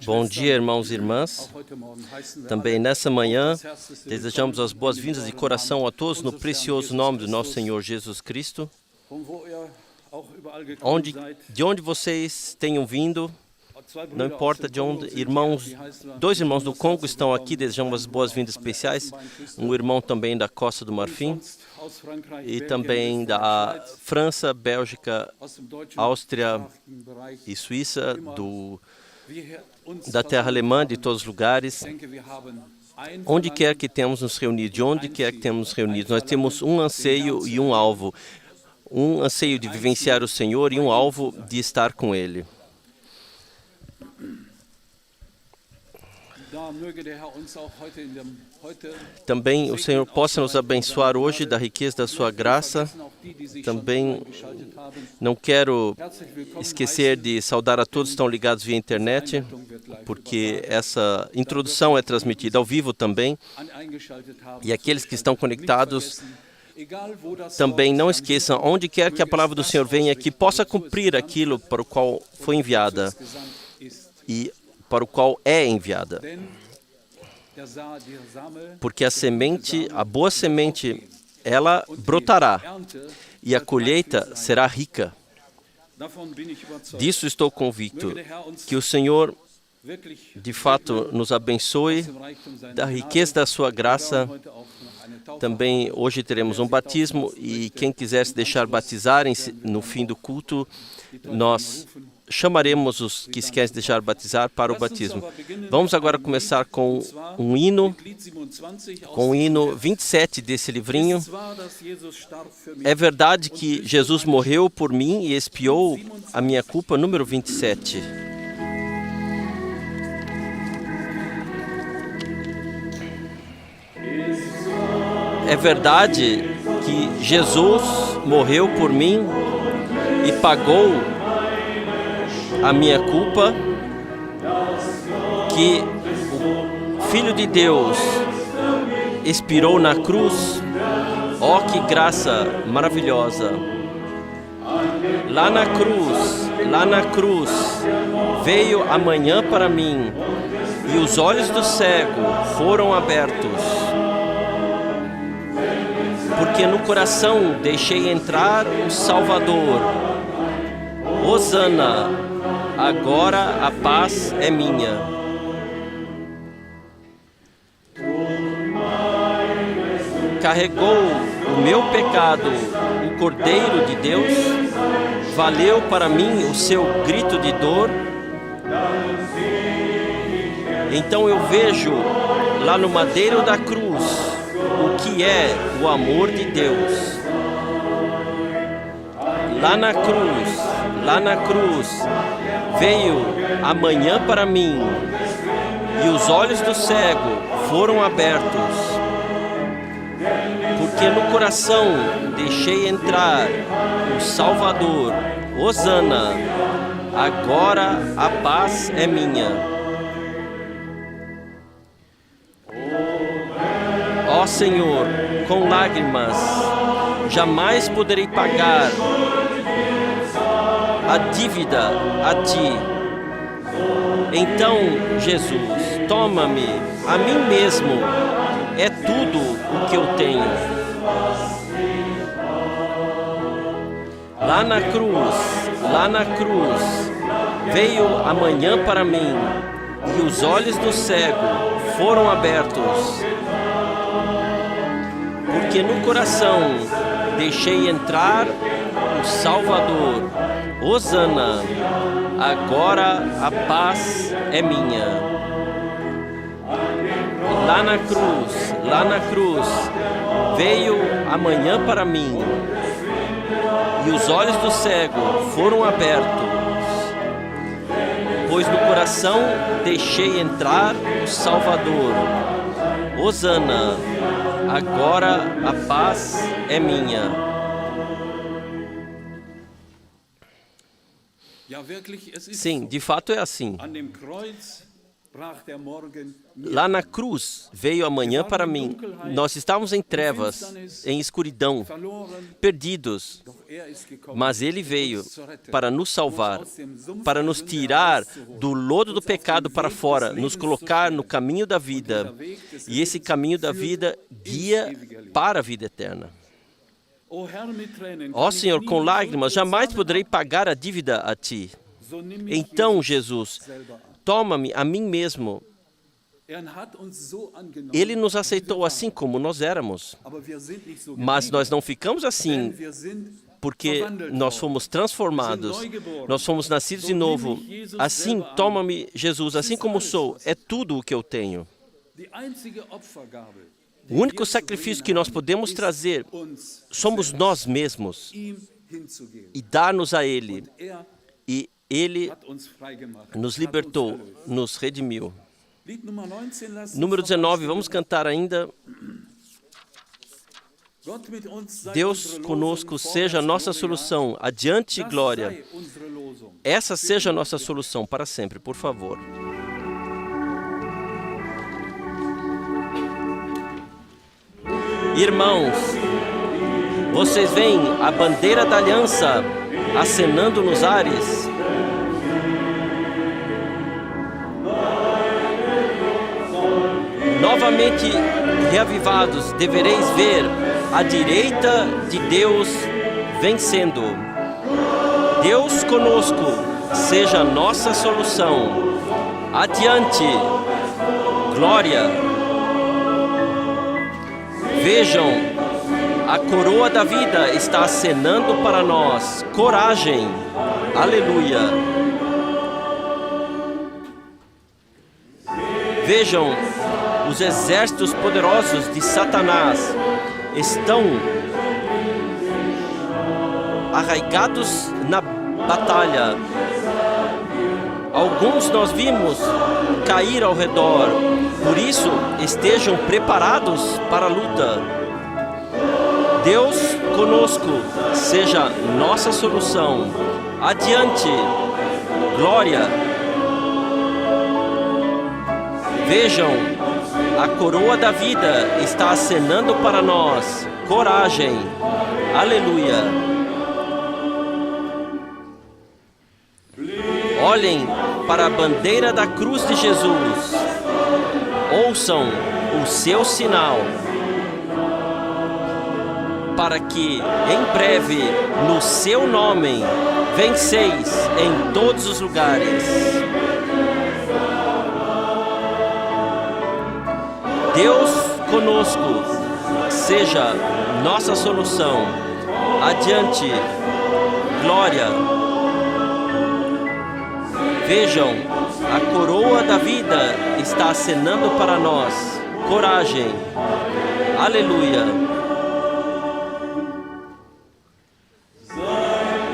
Bom dia, irmãos e irmãs. Também nessa manhã, desejamos as boas-vindas de coração a todos no precioso nome do nosso Senhor Jesus Cristo. De onde vocês tenham vindo, não importa de onde, dois irmãos do Congo estão aqui, desejamos as boas-vindas especiais. Um irmão também da Costa do Marfim e também da França, Bélgica, Áustria e Suíça, da terra alemã, de todos os lugares. Onde quer que temos nos reunido, nós temos um anseio e um alvo. Um anseio de vivenciar o Senhor e um alvo de estar com Ele. Também o Senhor possa nos abençoar hoje da riqueza da sua graça. Também não quero esquecer de saudar a todos que estão ligados via internet, porque essa introdução é transmitida ao vivo também. E aqueles que estão conectados, também não esqueçam, onde quer que a palavra do Senhor venha, que possa cumprir aquilo para o qual foi enviada e para o qual é enviada. Porque a boa semente, ela brotará e a colheita será rica. Disso estou convicto, que o Senhor, de fato, nos abençoe da riqueza da sua graça. Também hoje teremos um batismo e quem quiser se deixar batizar no fim do culto, nós chamaremos os que se querem deixar batizar para o batismo. Vamos agora começar com o hino 27 desse livrinho. É verdade que Jesus morreu por mim e expiou a minha culpa, número 27. É verdade que Jesus morreu por mim e pagou a minha culpa, que o Filho de Deus expirou na cruz. Oh, que graça maravilhosa! Lá na cruz, veio a manhã para mim e os olhos do cego foram abertos. Porque no coração deixei entrar o Salvador. Hosana! Agora a paz é minha. Carregou o meu pecado, o Cordeiro de Deus. Valeu para mim o seu grito de dor. Então eu vejo lá no madeiro da cruz o que é o amor de Deus. Lá na cruz, veio a manhã para mim e os olhos do cego foram abertos. Porque no coração deixei entrar o Salvador. Hosana, agora a paz é minha. Ó Senhor, com lágrimas jamais poderei pagar a dívida a Ti. Então, Jesus, toma-me a mim mesmo, é tudo o que eu tenho. Lá na cruz, veio a manhã para mim e os olhos do cego foram abertos. Porque no coração deixei entrar o Salvador. Hosana, agora a paz é minha. Lá na cruz, veio a manhã para mim e os olhos do cego foram abertos. Pois no coração deixei entrar o Salvador. Hosana, agora a paz é minha. Sim, de fato é assim. Lá na cruz veio a manhã para mim. Nós estávamos em trevas, em escuridão, perdidos. Mas Ele veio para nos salvar, para nos tirar do lodo do pecado para fora, nos colocar no caminho da vida. E esse caminho da vida guia para a vida eterna. Ó Senhor, com lágrimas, jamais poderei pagar a dívida a Ti. Então, Jesus, toma-me a mim mesmo. Ele nos aceitou assim como nós éramos. Mas nós não ficamos assim porque nós fomos transformados. Nós fomos nascidos de novo. Assim, toma-me, Jesus, assim como sou. É tudo o que eu tenho. O único sacrifício que nós podemos trazer somos nós mesmos e dar-nos a Ele. E Ele nos libertou, nos redimiu. Número 19, vamos cantar ainda. Deus conosco seja a nossa solução. Adiante, glória. Essa seja a nossa solução para sempre, por favor. Irmãos, vocês veem a bandeira da aliança acenando nos ares? Novamente reavivados, devereis ver a direita de Deus vencendo. Deus conosco seja a nossa solução. Adiante, glória. Vejam, a coroa da vida está acenando para nós. Coragem. Aleluia. Vejam, os exércitos poderosos de Satanás estão arraigados na batalha. Alguns nós vimos cair ao redor. Por isso, estejam preparados para a luta. Deus conosco seja nossa solução. Adiante, glória. Vejam, a coroa da vida está acenando para nós. Coragem. Aleluia. Olhem para a bandeira da cruz de Jesus. Ouçam o seu sinal. Para que, em breve, no seu nome, venceis em todos os lugares. Deus conosco seja nossa solução. Adiante, glória. Vejam, a coroa da vida está acenando para nós. Coragem. Aleluia.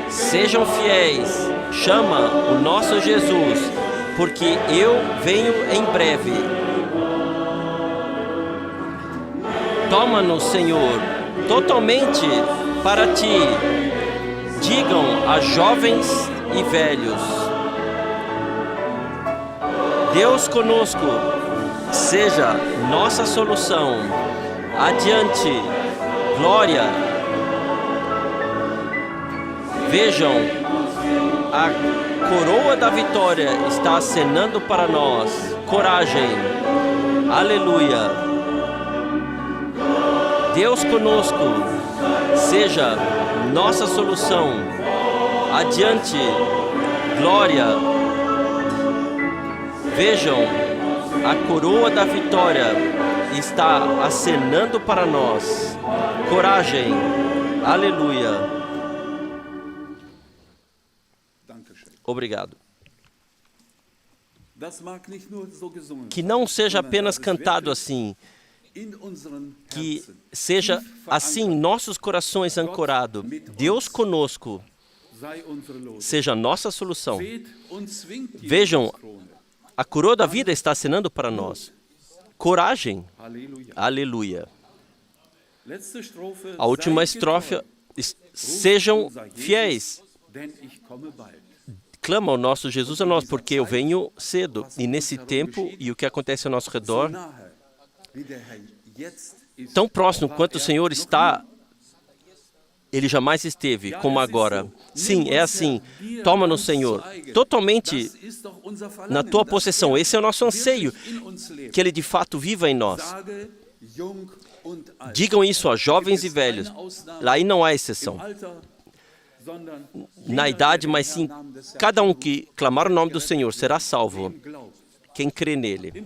Sejam fiéis. Chama o nosso Jesus, porque eu venho em breve. Toma-nos, Senhor, totalmente para Ti. Digam a jovens e velhos. Deus conosco seja nossa solução. Adiante, glória. Vejam, a coroa da vitória está acenando para nós. Coragem. Aleluia. Deus conosco seja nossa solução. Adiante, glória. Vejam, a coroa da vitória está acenando para nós. Coragem. Aleluia. Obrigado. Que não seja apenas cantado assim, que seja assim nossos corações ancorados. Deus conosco seja a nossa solução. Vejam, a coroa da vida está acenando para nós. Coragem. Aleluia. A última estrofe, sejam fiéis. clama o nosso Jesus a nós, porque eu venho cedo. E nesse tempo, e o que acontece ao nosso redor, tão próximo quanto o Senhor está, Ele jamais esteve como agora. Sim, é assim. Toma-nos, Senhor, totalmente na Tua possessão. Esse é o nosso anseio, que Ele de fato viva em nós. Digam isso a jovens e velhos. Lá aí não há exceção. Na idade, mas sim, cada um que clamar o nome do Senhor será salvo. Quem crê nele.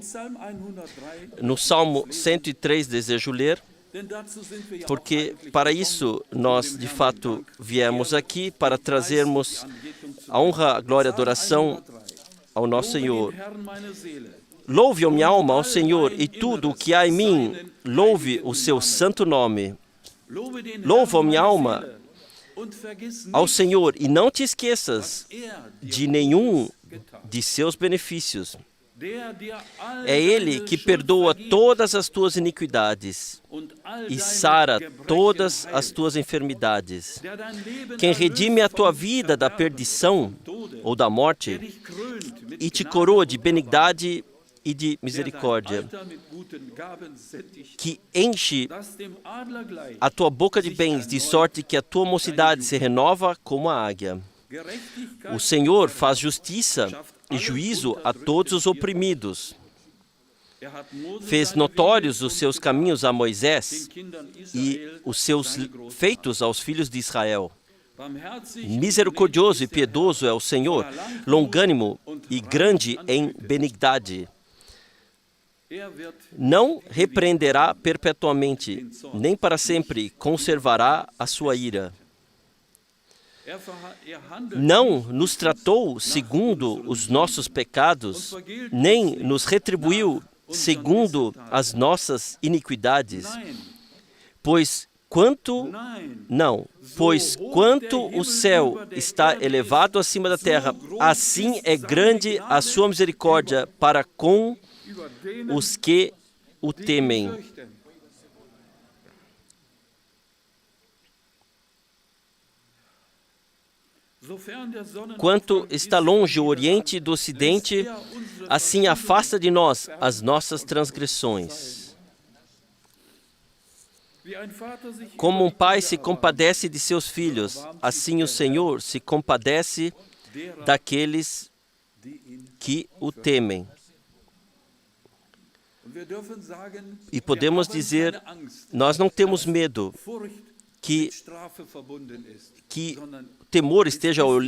No Salmo 103, desejo ler, porque para isso nós, de fato, viemos aqui, para trazermos a honra, a glória, a adoração ao nosso Senhor. Louve, ó minha alma, ao Senhor, e tudo o que há em mim, louve o seu santo nome. Louve, ó minha alma, ao Senhor, e não te esqueças de nenhum de seus benefícios. É Ele que perdoa todas as tuas iniquidades e sara todas as tuas enfermidades. Quem redime a tua vida da perdição ou da morte e te coroa de benignidade e de misericórdia, que enche a tua boca de bens, de sorte que a tua mocidade se renova como a águia. O Senhor faz justiça e juízo a todos os oprimidos. Fez notórios os seus caminhos a Moisés e os seus feitos aos filhos de Israel. Misericordioso e piedoso é o Senhor, longânimo e grande em benignidade. Não repreenderá perpetuamente, nem para sempre conservará a sua ira. Não nos tratou segundo os nossos pecados, nem nos retribuiu segundo as nossas iniquidades. Pois quanto o céu está elevado acima da terra, assim é grande a sua misericórdia para com os que o temem. Quanto está longe o Oriente do Ocidente, assim afasta de nós as nossas transgressões. Como um pai se compadece de seus filhos, assim o Senhor se compadece daqueles que o temem. E podemos dizer, nós não temos medo que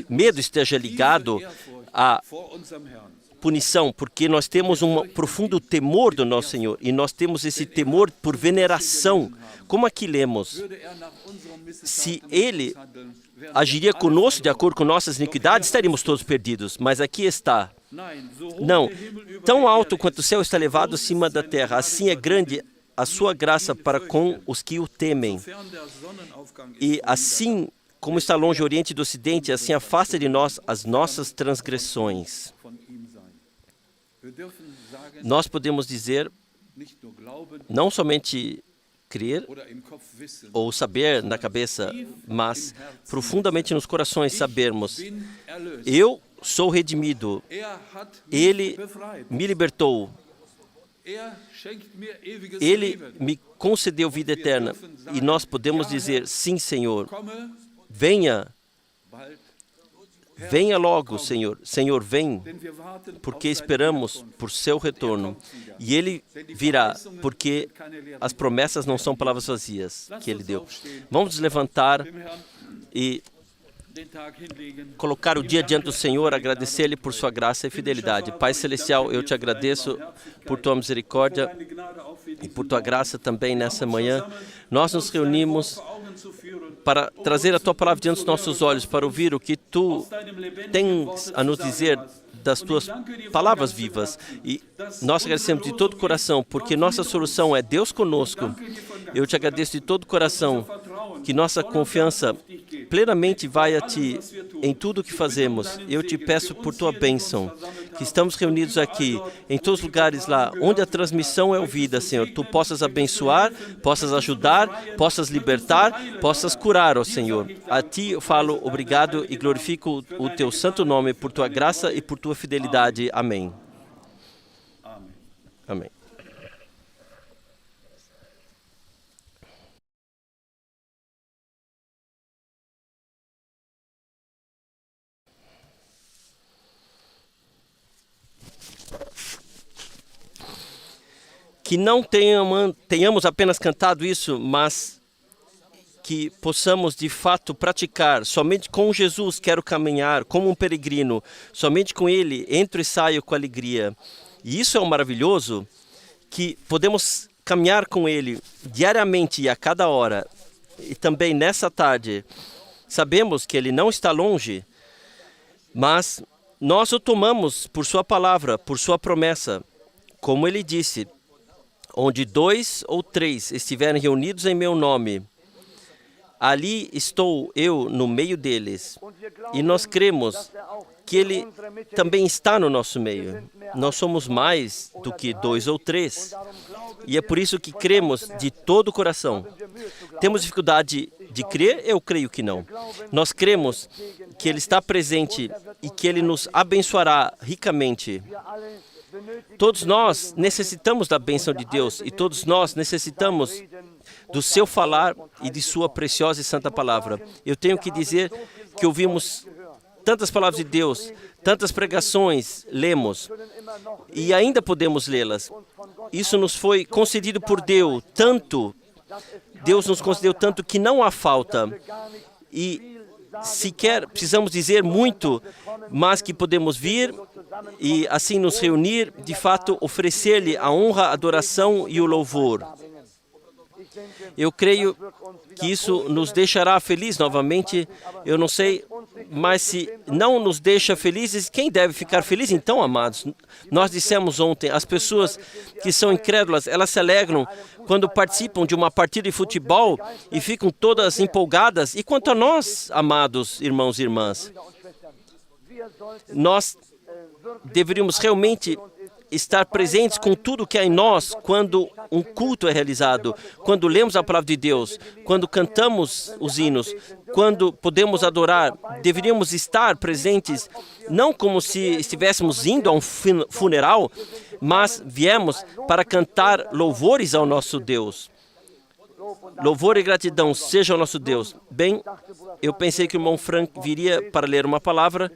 medo esteja ligado à punição, porque nós temos um profundo temor do nosso Senhor, e nós temos esse temor por veneração. Como aqui lemos, se Ele agiria conosco de acordo com nossas iniquidades, estaríamos todos perdidos, mas aqui está. Não, tão alto quanto o céu está elevado acima da terra, assim é grande a sua graça para com os que o temem. E assim como está longe o Oriente do Ocidente, assim afasta de nós as nossas transgressões. Nós podemos dizer, não somente crer ou saber na cabeça, mas profundamente nos corações sabermos, eu sou redimido, Ele me libertou, Ele me concedeu vida eterna. E nós podemos dizer, sim, Senhor, venha logo, Senhor. Senhor, vem, porque esperamos por seu retorno. E Ele virá, porque as promessas não são palavras vazias que Ele deu. Vamos nos levantar e colocar o dia diante do Senhor, agradecer-lhe por sua graça e fidelidade. Pai Celestial, eu te agradeço por tua misericórdia e por tua graça também nessa manhã. Nós nos reunimos para trazer a tua palavra diante dos nossos olhos, para ouvir o que tu tens a nos dizer das tuas palavras vivas. E nós agradecemos de todo o coração, porque nossa solução é Deus conosco. Eu te agradeço de todo o coração que nossa confiança plenamente vai a Ti em tudo o que fazemos. Eu te peço por Tua bênção, que estamos reunidos aqui, em todos os lugares lá, onde a transmissão é ouvida, Senhor, Tu possas abençoar, possas ajudar, possas libertar, possas curar, ó Senhor. A Ti eu falo obrigado e glorifico o Teu santo nome por Tua graça e por Tua fidelidade. Amém. Amém. Que não tenhamos apenas cantado isso, mas que possamos de fato praticar. Somente com Jesus quero caminhar como um peregrino. Somente com Ele entro e saio com alegria. E isso é o maravilhoso, que podemos caminhar com Ele diariamente e a cada hora. E também nessa tarde, sabemos que Ele não está longe, mas nós o tomamos por Sua palavra, por Sua promessa. Como Ele disse, onde 2 ou 3 estiverem reunidos em meu nome, ali estou eu no meio deles. E nós cremos que Ele também está no nosso meio. Nós somos mais do que 2 ou 3. E é por isso que cremos de todo o coração. Temos dificuldade de crer? Eu creio que não. Nós cremos que Ele está presente e que Ele nos abençoará ricamente. Todos nós necessitamos da bênção de Deus e todos nós necessitamos do seu falar e de sua preciosa e santa palavra. Eu tenho que dizer que ouvimos tantas palavras de Deus, tantas pregações, lemos e ainda podemos lê-las. Isso nos foi concedido por Deus, tanto, Deus nos concedeu tanto que não há falta e sequer precisamos dizer muito, mas que podemos vir e assim nos reunir, de fato, oferecer-lhe a honra, a adoração e o louvor. Eu creio que isso nos deixará felizes novamente. Eu não sei, mas se não nos deixa felizes, quem deve ficar feliz então, amados? Nós dissemos ontem, as pessoas que são incrédulas, elas se alegram quando participam de uma partida de futebol e ficam todas empolgadas. E quanto a nós, amados irmãos e irmãs, nós deveríamos realmente estar presentes com tudo que há em nós quando um culto é realizado, quando lemos a palavra de Deus, quando cantamos os hinos, quando podemos adorar. Deveríamos estar presentes, não como se estivéssemos indo a um funeral, mas viemos para cantar louvores ao nosso Deus. Louvor e gratidão seja ao nosso Deus. Bem, eu pensei que o irmão Frank viria para ler uma palavra.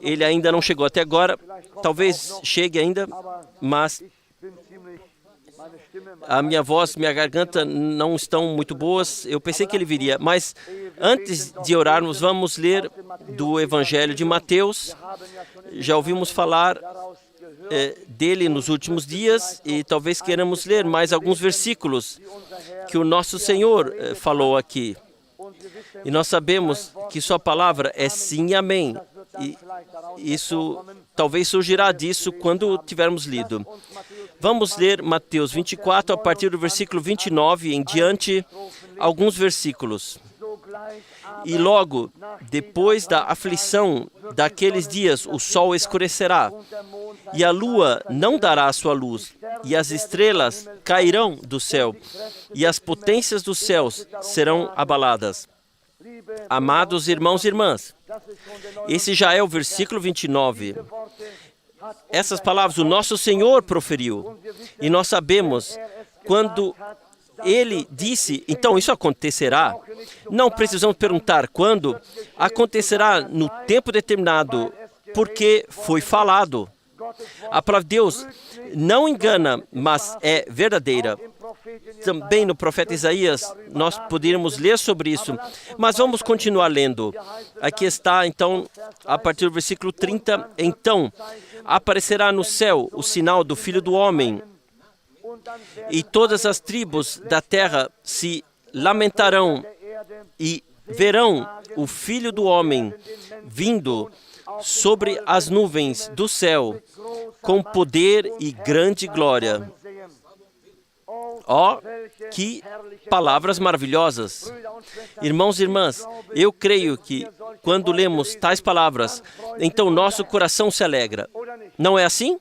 Ele ainda não chegou até agora. Talvez chegue ainda, mas a minha voz, minha garganta não estão muito boas. Eu pensei que ele viria, mas antes de orarmos, vamos ler do Evangelho de Mateus. Já ouvimos falar dele nos últimos dias e talvez queiramos ler mais alguns versículos que o nosso Senhor falou aqui. E nós sabemos que sua palavra é sim e amém. E isso talvez surgirá disso quando tivermos lido. Vamos ler Mateus 24, a partir do versículo 29 em diante, alguns versículos. E logo, depois da aflição daqueles dias, o sol escurecerá, e a lua não dará a sua luz, e as estrelas cairão do céu, e as potências dos céus serão abaladas. Amados irmãos e irmãs, esse já é o versículo 29. Essas palavras o nosso Senhor proferiu, e nós sabemos quando Ele disse, então isso acontecerá. Não precisamos perguntar quando. Acontecerá no tempo determinado, porque foi falado. A palavra de Deus não engana, mas é verdadeira. Também no profeta Isaías, nós poderíamos ler sobre isso, mas vamos continuar lendo. Aqui está, então, a partir do versículo 30. Então, aparecerá no céu o sinal do Filho do Homem, e todas as tribos da terra se lamentarão e verão o Filho do Homem vindo sobre as nuvens do céu com poder e grande glória. Oh, que palavras maravilhosas! Irmãos e irmãs, eu creio que quando lemos tais palavras, então nosso coração se alegra. Não é assim?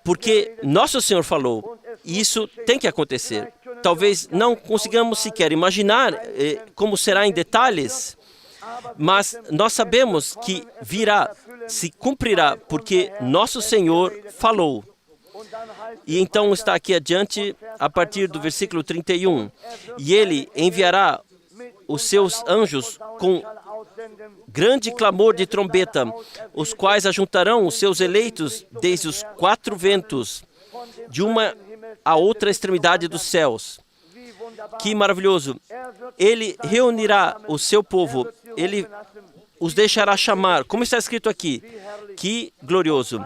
Porque nosso Senhor falou, e isso tem que acontecer. Talvez não consigamos sequer imaginar como será em detalhes, mas nós sabemos que virá, se cumprirá, porque nosso Senhor falou. E então está aqui adiante, a partir do versículo 31. E ele enviará os seus anjos com grande clamor de trombeta, os quais ajuntarão os seus eleitos desde os 4 ventos, de uma a outra extremidade dos céus. Que maravilhoso! Ele reunirá o seu povo, ele os deixará chamar, como está escrito aqui. Que glorioso!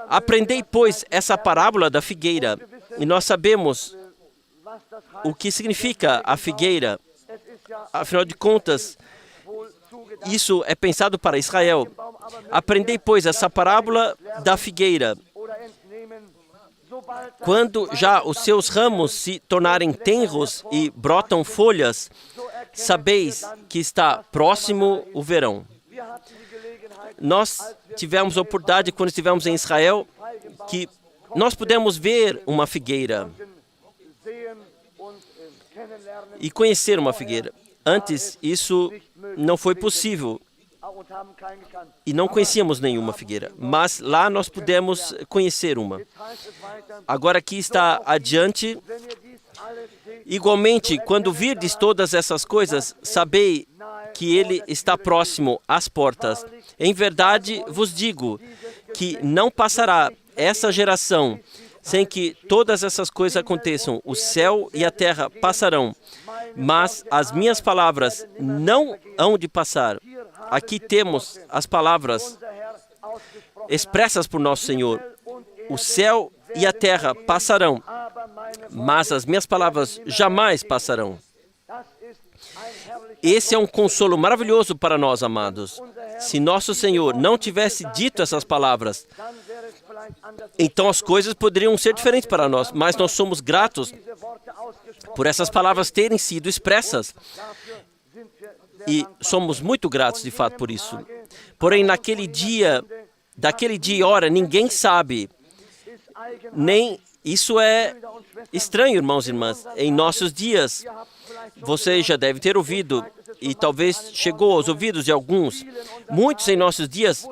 Aprendei, pois, essa parábola da figueira, e nós sabemos o que significa a figueira. Afinal de contas, isso é pensado para Israel. Aprendei, pois, essa parábola da figueira. Quando já os seus ramos se tornarem tenros e brotam folhas, sabeis que está próximo o verão. Nós tivemos a oportunidade, quando estivemos em Israel, que nós pudemos ver uma figueira e conhecer uma figueira. Antes, isso não foi possível e não conhecíamos nenhuma figueira, mas lá nós pudemos conhecer uma. Agora aqui está adiante. Igualmente, quando virdes todas essas coisas, sabei que ele está próximo às portas. Em verdade vos digo que não passará essa geração sem que todas essas coisas aconteçam. O céu e a terra passarão, mas as minhas palavras não hão de passar. Aqui temos as palavras expressas por nosso Senhor. O céu e a terra passarão, mas as minhas palavras jamais passarão. Esse é um consolo maravilhoso para nós, amados. Se nosso Senhor não tivesse dito essas palavras, então as coisas poderiam ser diferentes para nós, mas nós somos gratos por essas palavras terem sido expressas. E somos muito gratos, de fato, por isso. Porém, daquele dia e hora, ninguém sabe. Nem isso é estranho, irmãos e irmãs. Em nossos dias, você já deve ter ouvido, e talvez chegou aos ouvidos de alguns, muitos em nossos dias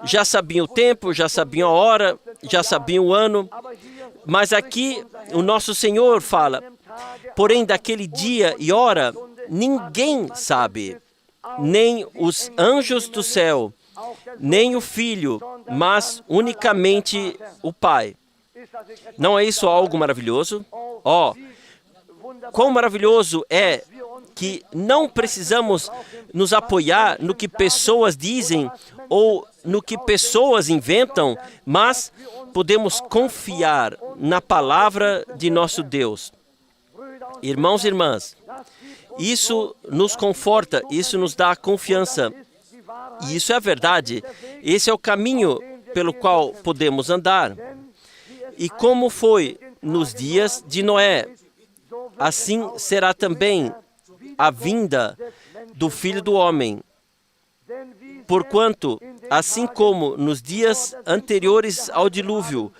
já sabiam o tempo, já sabiam a hora, já sabiam o ano, mas aqui o nosso Senhor fala, porém daquele dia e hora, ninguém sabe, nem os anjos do céu, nem o Filho, mas unicamente o Pai. Não é isso algo maravilhoso? Quão maravilhoso é que não precisamos nos apoiar no que pessoas dizem ou no que pessoas inventam, mas podemos confiar na palavra de nosso Deus. Irmãos e irmãs, isso nos conforta, isso nos dá confiança. E isso é a verdade. Esse é o caminho pelo qual podemos andar. E como foi nos dias de Noé, assim será também a vinda do Filho do Homem. Porquanto, assim como nos dias anteriores ao dilúvio,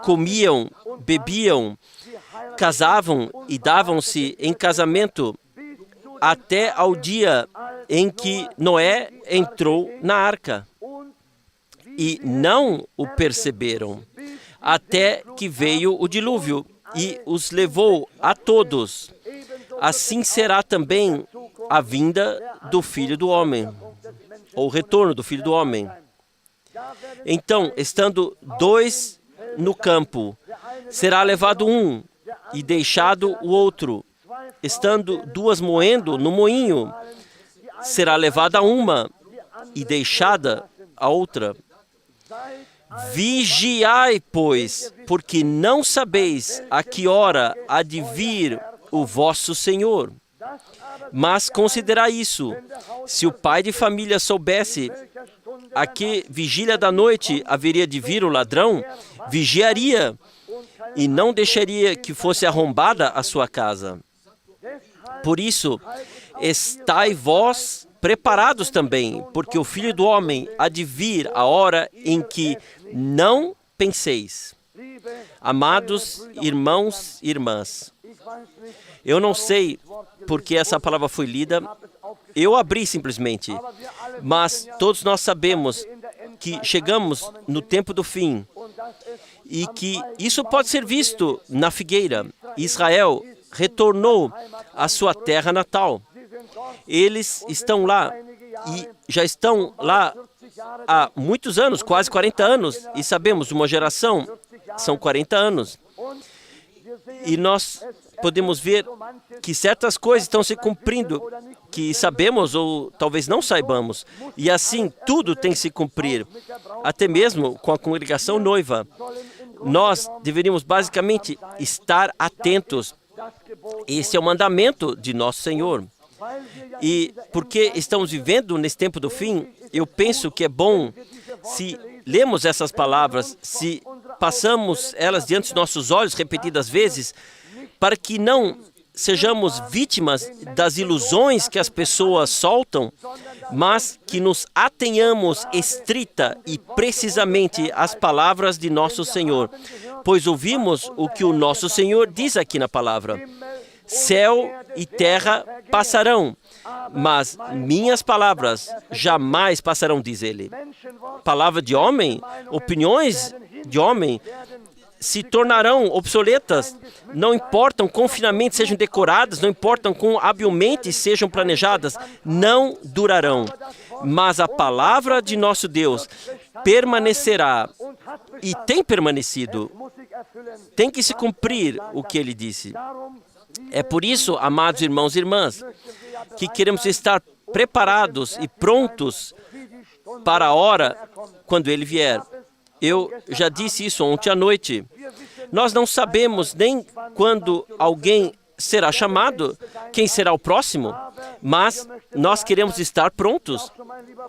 comiam, bebiam, casavam e davam-se em casamento, até ao dia em que Noé entrou na arca. E não o perceberam, até que veio o dilúvio e os levou a todos. Assim será também a vinda do Filho do Homem, ou o retorno do Filho do Homem. Então, estando 2 no campo, será levado um e deixado o outro. Estando 2 moendo no moinho, será levada uma e deixada a outra. Vigiai, pois, porque não sabeis a que hora há de vir o vosso Senhor. Mas considerai isso: se o pai de família soubesse a que vigília da noite haveria de vir o ladrão, vigiaria e não deixaria que fosse arrombada a sua casa. Por isso, estai vós preparados também, porque o Filho do Homem há de vir a hora em que não penseis. Amados irmãos e irmãs, eu não sei porque essa palavra foi lida, eu abri simplesmente, mas todos nós sabemos que chegamos no tempo do fim e que isso pode ser visto na figueira. Israel retornou à sua terra natal. Eles estão lá e já estão lá há muitos anos, quase 40 anos, e sabemos, uma geração são 40 anos. E nós podemos ver que certas coisas estão se cumprindo, que sabemos ou talvez não saibamos. E assim, tudo tem que se cumprir, até mesmo com a congregação noiva. Nós deveríamos basicamente estar atentos. Esse é o mandamento de nosso Senhor. E porque estamos vivendo nesse tempo do fim, eu penso que é bom se lemos essas palavras, se passamos elas diante dos nossos olhos repetidas vezes, para que não sejamos vítimas das ilusões que as pessoas soltam, mas que nos atenhamos estrita e precisamente às palavras de nosso Senhor, pois ouvimos o que o nosso Senhor diz aqui na palavra. Céu e terra passarão, mas minhas palavras jamais passarão, diz ele. Palavra de homem, opiniões de homem se tornarão obsoletas, não importam quão finamente sejam decoradas, não importam quão habilmente sejam planejadas, não durarão. Mas a palavra de nosso Deus permanecerá e tem permanecido. Tem que se cumprir o que ele disse. É por isso, amados irmãos e irmãs, que queremos estar preparados e prontos para a hora quando ele vier. Eu já disse isso ontem à noite. Nós não sabemos nem quando alguém será chamado, quem será o próximo, mas nós queremos estar prontos,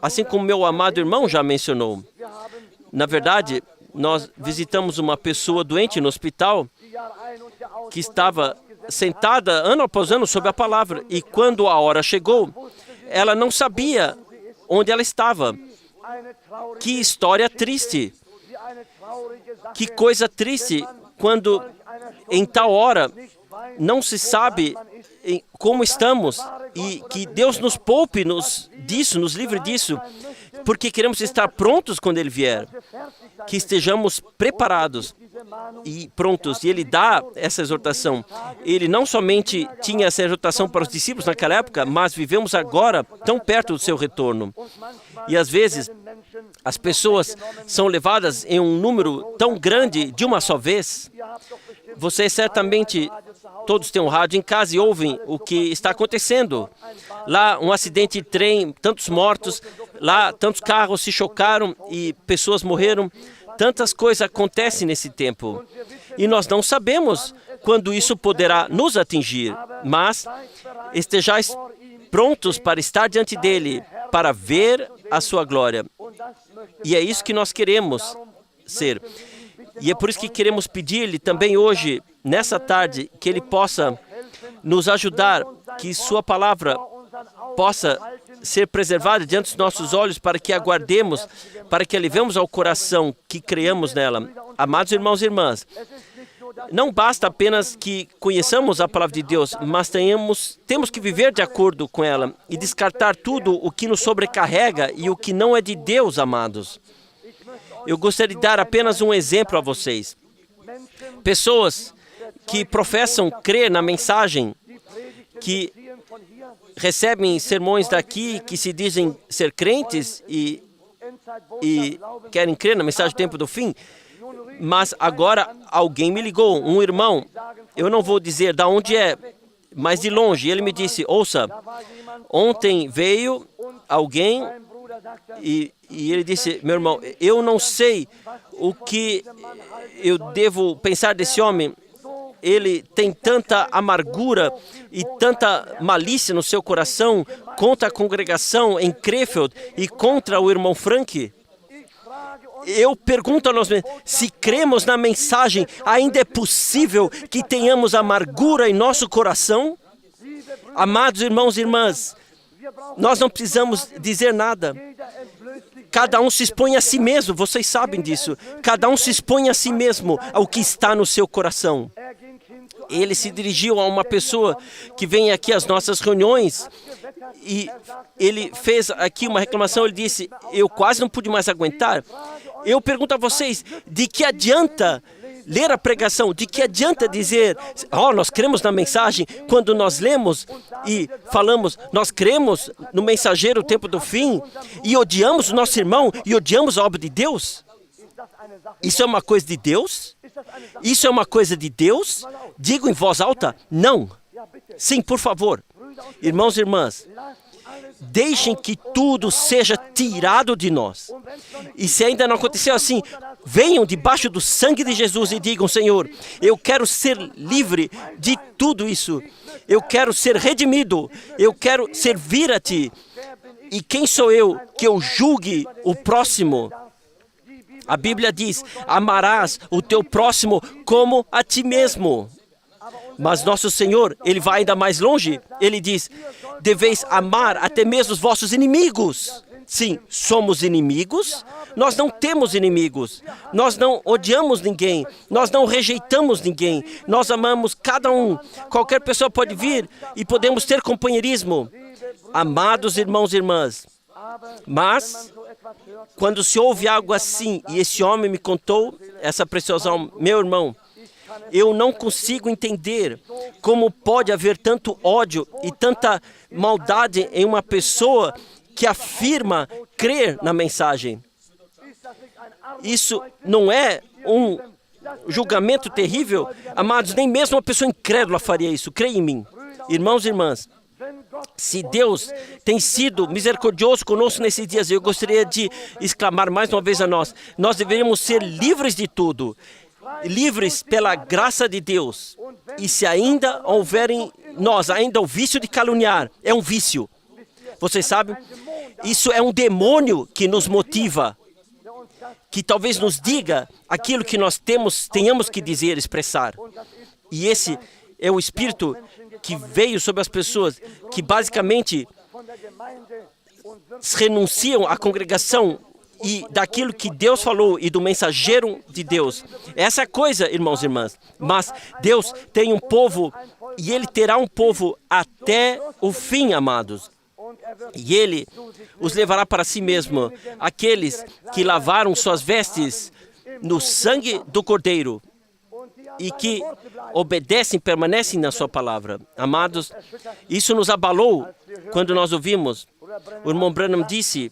assim como meu amado irmão já mencionou. Na verdade, nós visitamos uma pessoa doente no hospital que estava sentada ano após ano sob a palavra, e quando a hora chegou, ela não sabia onde ela estava. Que história triste! Que coisa triste quando em tal hora não se sabe como estamos, e que Deus nos poupe disso, nos livre disso, porque queremos estar prontos quando ele vier, que estejamos preparados e prontos. E ele dá essa exortação. Ele não somente tinha essa exortação para os discípulos naquela época, mas vivemos agora tão perto do seu retorno. E às vezes as pessoas são levadas em um número tão grande de uma só vez. Vocês certamente, todos têm um rádio em casa e ouvem o que está acontecendo. Lá, um acidente de trem, tantos mortos, lá, tantos carros se chocaram e pessoas morreram. Tantas coisas acontecem nesse tempo. E nós não sabemos quando isso poderá nos atingir, mas estejais prontos para estar diante dele, para ver a sua glória. E é isso que nós queremos ser. E é por isso que queremos pedir-lhe também hoje, nessa tarde, que ele possa nos ajudar, que sua palavra possa ser preservada diante dos nossos olhos, para que aguardemos, para que levemos ao coração, que creiamos nela. Amados irmãos e irmãs, não basta apenas que conheçamos a palavra de Deus, mas temos que viver de acordo com ela e descartar tudo o que nos sobrecarrega e o que não é de Deus, amados. Eu gostaria de dar apenas um exemplo a vocês. Pessoas que professam crer na mensagem, que recebem sermões daqui, que se dizem ser crentes e querem crer na mensagem do tempo do fim, mas agora alguém me ligou, um irmão, eu não vou dizer de onde é, mas de longe, ele me disse, ouça, ontem veio alguém e ele disse, meu irmão, eu não sei o que eu devo pensar desse homem. Ele tem tanta amargura e tanta malícia no seu coração contra a congregação em Krefeld e contra o irmão Frank. Eu pergunto a nós mesmos, se cremos na mensagem, ainda é possível que tenhamos amargura em nosso coração? Amados irmãos e irmãs, Nós não precisamos dizer nada. Cada um se expõe a si mesmo, vocês sabem disso. Cada um se expõe a si mesmo, ao que está no seu coração. Ele se dirigiu a uma pessoa que vem aqui às nossas reuniões e ele fez aqui uma reclamação. Ele disse, eu quase não pude mais aguentar. Eu pergunto a vocês, de que adianta ler a pregação? De que adianta dizer, nós cremos na mensagem, quando nós lemos e falamos, nós cremos no mensageiro, o tempo do fim, e odiamos o nosso irmão, e odiamos a obra de Deus? Isso é uma coisa de Deus? Isso é uma coisa de Deus? Digo em voz alta, não. Sim, por favor. Irmãos e irmãs, deixem que tudo seja tirado de nós. E se ainda não aconteceu assim, venham debaixo do sangue de Jesus e digam, Senhor, eu quero ser livre de tudo isso. Eu quero ser redimido. Eu quero servir a Ti. E quem sou eu que eu julgue o próximo? A Bíblia diz, amarás o teu próximo como a ti mesmo. Mas nosso Senhor, Ele vai ainda mais longe. Ele diz, deveis amar até mesmo os vossos inimigos. Sim, somos inimigos. Nós não temos inimigos. Nós não odiamos ninguém. Nós não rejeitamos ninguém. Nós amamos cada um. Qualquer pessoa pode vir e podemos ter companheirismo. Amados irmãos e irmãs, mas quando se ouve algo assim, e esse homem me contou, essa preciosa alma, meu irmão, eu não consigo entender como pode haver tanto ódio e tanta maldade em uma pessoa que afirma crer na mensagem. Isso não é um julgamento terrível? Amados, nem mesmo uma pessoa incrédula faria isso, creia em mim. Irmãos e irmãs, se Deus tem sido misericordioso conosco nesses dias, eu gostaria de exclamar mais uma vez a nós deveríamos ser livres de tudo, livres pela graça de Deus. E se ainda houver em nós ainda o vício de caluniar, é um vício. Vocês sabem? Isso é um demônio que nos motiva, que talvez nos diga aquilo que nós tenhamos que dizer, expressar. E esse é o espírito que veio sobre as pessoas, que basicamente renunciam à congregação e daquilo que Deus falou e do mensageiro de Deus. Essa é a coisa, irmãos e irmãs. Mas Deus tem um povo e Ele terá um povo até o fim, amados. E Ele os levará para si mesmo, aqueles que lavaram suas vestes no sangue do Cordeiro e que obedecem, permanecem na sua palavra. Amados, isso nos abalou quando nós ouvimos. O irmão Branham disse,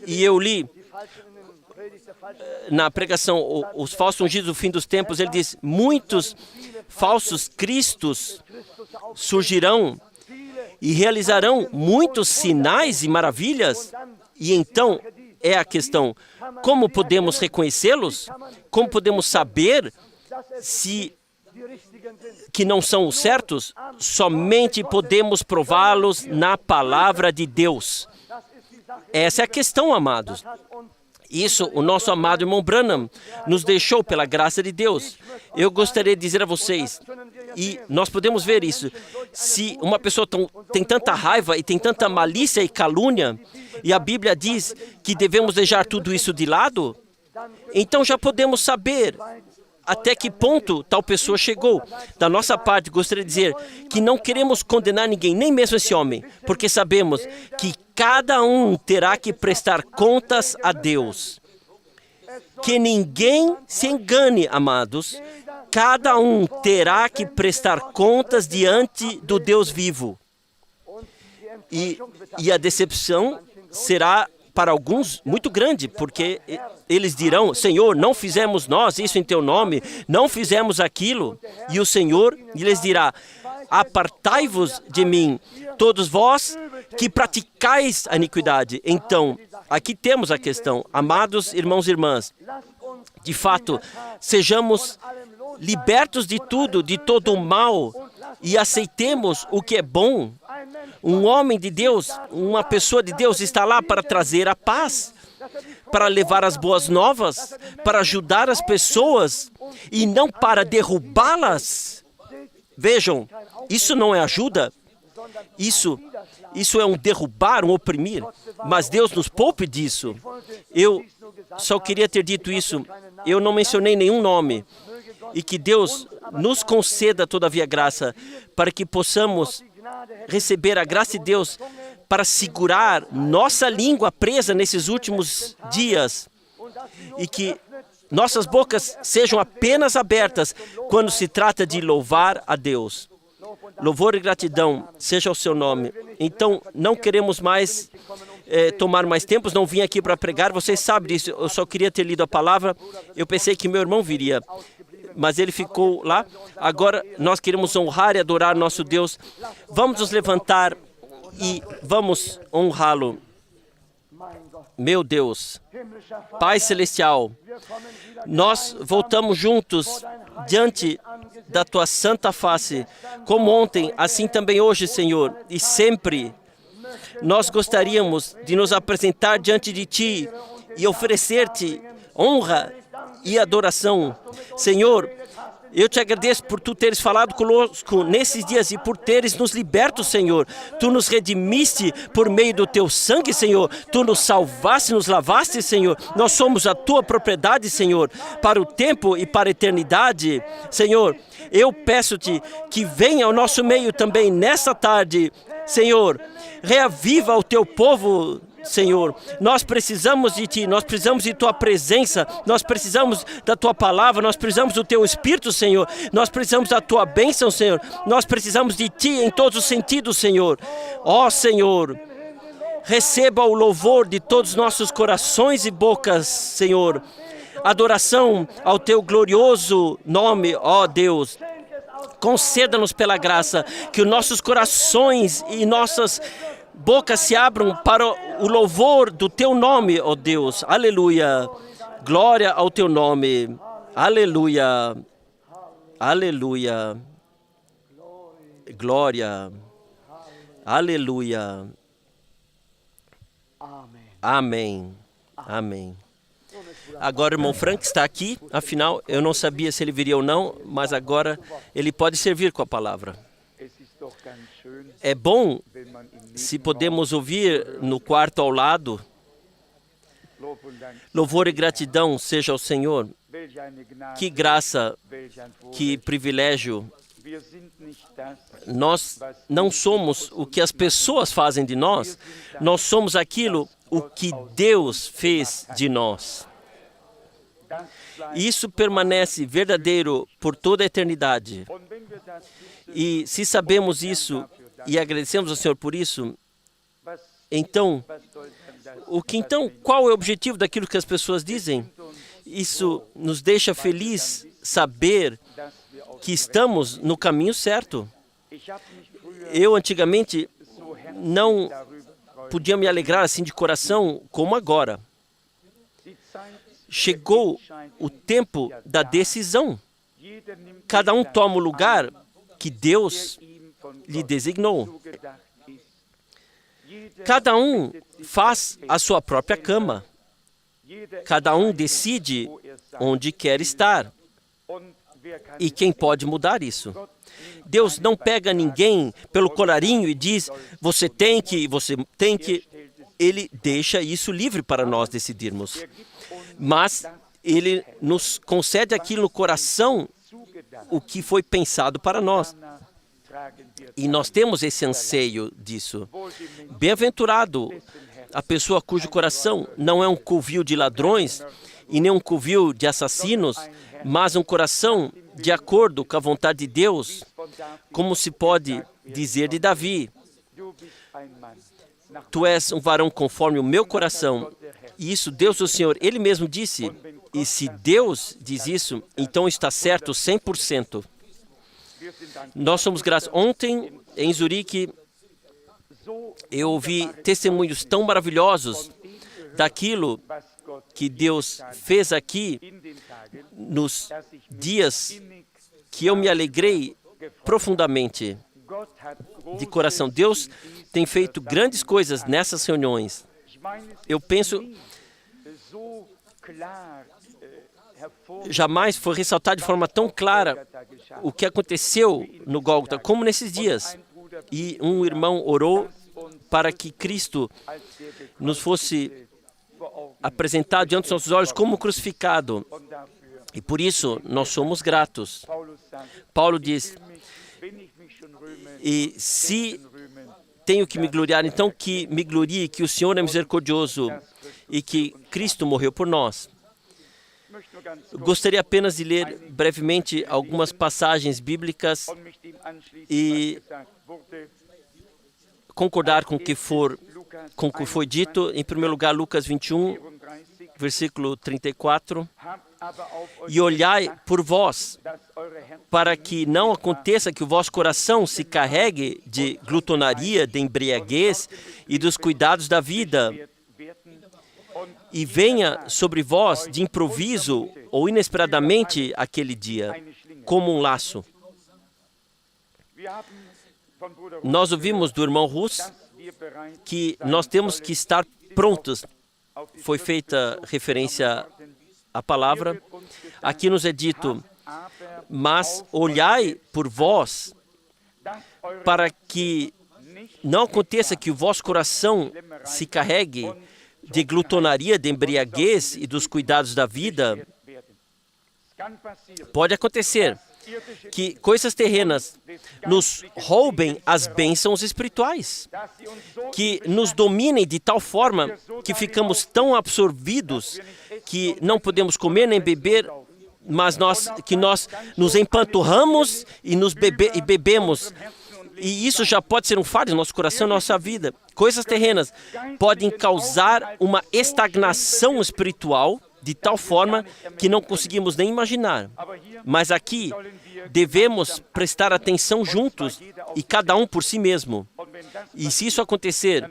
e eu li na pregação, os falsos ungidos do fim dos tempos, ele diz, muitos falsos cristos surgirão e realizarão muitos sinais e maravilhas. E então é a questão, como podemos reconhecê-los? Como podemos saber que não são os certos? Somente podemos prová-los na palavra de Deus. Essa é a questão, amados. Isso, o nosso amado irmão Branham nos deixou pela graça de Deus. Eu gostaria de dizer a vocês, e nós podemos ver isso, se uma pessoa tem tanta raiva e tem tanta malícia e calúnia, e a Bíblia diz que devemos deixar tudo isso de lado, então já podemos saber até que ponto tal pessoa chegou. Da nossa parte, gostaria de dizer que não queremos condenar ninguém, nem mesmo esse homem, porque sabemos que cada um terá que prestar contas a Deus. Que ninguém se engane, amados. Cada um terá que prestar contas diante do Deus vivo. E a decepção será para alguns muito grande, porque eles dirão, Senhor, não fizemos nós isso em Teu nome, não fizemos aquilo. E o Senhor lhes dirá, apartai-vos de mim, todos vós que praticais a iniquidade. Então, aqui temos a questão, amados irmãos e irmãs, de fato, sejamos libertos de tudo, de todo o mal, e aceitemos o que é bom. Um homem de Deus, uma pessoa de Deus está lá para trazer a paz, para levar as boas novas, para ajudar as pessoas e não para derrubá-las. Vejam, isso não é ajuda, Isso é um derrubar, um oprimir, mas Deus nos poupe disso. Eu só queria ter dito isso, eu não mencionei nenhum nome, e que Deus nos conceda todavia graça, para que possamos receber a graça de Deus para segurar nossa língua presa nesses últimos dias, e que nossas bocas sejam apenas abertas quando se trata de louvar a Deus. Louvor e gratidão seja o seu nome. Então, não queremos mais tomar mais tempo, não vim aqui para pregar, vocês sabem disso, eu só queria ter lido a palavra, eu pensei que meu irmão viria, mas ele ficou lá. Agora, nós queremos honrar e adorar nosso Deus. Vamos nos levantar e vamos honrá-lo. Meu Deus, Pai Celestial, nós voltamos juntos diante da Tua santa face, como ontem, assim também hoje, Senhor, e sempre. Nós gostaríamos de nos apresentar diante de Ti e oferecer-Te honra e adoração. Senhor, eu te agradeço por Tu teres falado conosco nesses dias e por teres nos liberto, Senhor. Tu nos redimiste por meio do Teu sangue, Senhor. Tu nos salvaste, nos lavaste, Senhor. Nós somos a Tua propriedade, Senhor, para o tempo e para a eternidade. Senhor, eu peço-Te que venha ao nosso meio também nessa tarde, Senhor. Reaviva o Teu povo, Senhor. Nós precisamos de Ti, nós precisamos de Tua presença, nós precisamos da Tua palavra, nós precisamos do Teu Espírito, Senhor. Nós precisamos da Tua bênção, Senhor. Nós precisamos de Ti em todos os sentidos, Senhor. Ó, Senhor, receba o louvor de todos os nossos corações e bocas, Senhor. Adoração ao Teu glorioso nome, ó Deus. Conceda-nos pela graça que os nossos corações e nossas bocas se abram para o louvor do Teu nome, ó Deus. Aleluia. Glória ao Teu nome. Aleluia. Aleluia. Glória. Aleluia. Amém. Amém. Agora o irmão Frank está aqui, afinal, eu não sabia se ele viria ou não, mas agora ele pode servir com a palavra. É bom se podemos ouvir no quarto ao lado. Louvor e gratidão seja ao Senhor. Que graça, que privilégio. Nós não somos o que as pessoas fazem de nós, nós somos aquilo o que Deus fez de nós. Isso permanece verdadeiro por toda a eternidade. E se sabemos isso e agradecemos ao Senhor por isso, então, qual é o objetivo daquilo que as pessoas dizem? Isso nos deixa feliz saber que estamos no caminho certo. Eu antigamente não podia me alegrar assim de coração como agora. Chegou o tempo da decisão. Cada um toma o lugar que Deus lhe designou. Cada um faz a sua própria cama. Cada um decide onde quer estar. E quem pode mudar isso? Deus não pega ninguém pelo colarinho e diz, você tem que. Ele deixa isso livre para nós decidirmos. Mas Ele nos concede aquilo no coração, o que foi pensado para nós. E nós temos esse anseio disso. Bem-aventurado a pessoa cujo coração não é um covil de ladrões e nem um covil de assassinos, mas um coração de acordo com a vontade de Deus, como se pode dizer de Davi. Tu és um varão conforme o meu coração. E isso Deus o Senhor, Ele mesmo disse. E se Deus diz isso, então está certo 100%. Nós somos gratos. Ontem, em Zurique, eu ouvi testemunhos tão maravilhosos daquilo que Deus fez aqui nos dias que eu me alegrei profundamente de coração. Deus tem feito grandes coisas nessas reuniões. Eu penso, jamais foi ressaltado de forma tão clara o que aconteceu no Gólgota, como nesses dias. e um irmão orou para que Cristo nos fosse apresentado diante dos nossos olhos como crucificado. E por isso nós somos gratos. Paulo diz, e se tenho que me gloriar, então que me glorie, que o Senhor é misericordioso e que Cristo morreu por nós. Gostaria apenas de ler brevemente algumas passagens bíblicas e concordar com o que foi dito. Em primeiro lugar, Lucas 21, versículo 34. E olhai por vós, para que não aconteça que o vosso coração se carregue de glutonaria, de embriaguez e dos cuidados da vida, e venha sobre vós de improviso ou inesperadamente aquele dia, como um laço. Nós ouvimos do irmão Russ que nós temos que estar prontos. Foi feita referência à palavra. Aqui nos é dito, mas olhai por vós, para que não aconteça que o vosso coração se carregue de glutonaria, de embriaguez e dos cuidados da vida. Pode acontecer que coisas terrenas nos roubem as bênçãos espirituais, que nos dominem de tal forma que ficamos tão absorvidos que não podemos comer nem beber, mas nós nos empanturramos e bebemos. E isso já pode ser um fardo no nosso coração, na nossa vida. Coisas terrenas podem causar uma estagnação espiritual de tal forma que não conseguimos nem imaginar. Mas aqui devemos prestar atenção juntos e cada um por si mesmo. E se isso acontecer,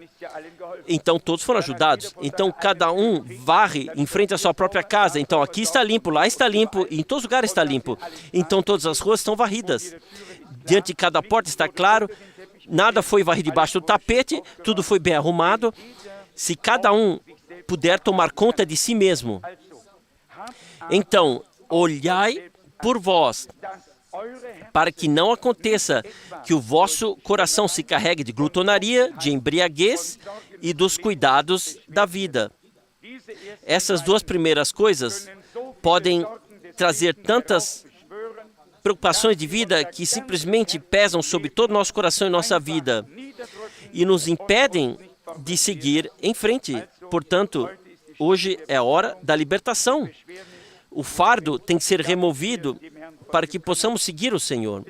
então todos foram ajudados. Então cada um varre em frente à sua própria casa. Então aqui está limpo, lá está limpo, e em todos os lugares está limpo. Então todas as ruas estão varridas. Diante de cada porta está claro, nada foi varrido debaixo do tapete, tudo foi bem arrumado. Se cada um puder tomar conta de si mesmo. Então, olhai por vós, para que não aconteça que o vosso coração se carregue de glutonaria, de embriaguez e dos cuidados da vida. Essas duas primeiras coisas podem trazer tantas preocupações de vida que simplesmente pesam sobre todo o nosso coração e nossa vida e nos impedem de seguir em frente. Portanto, hoje é a hora da libertação. O fardo tem que ser removido para que possamos seguir o Senhor.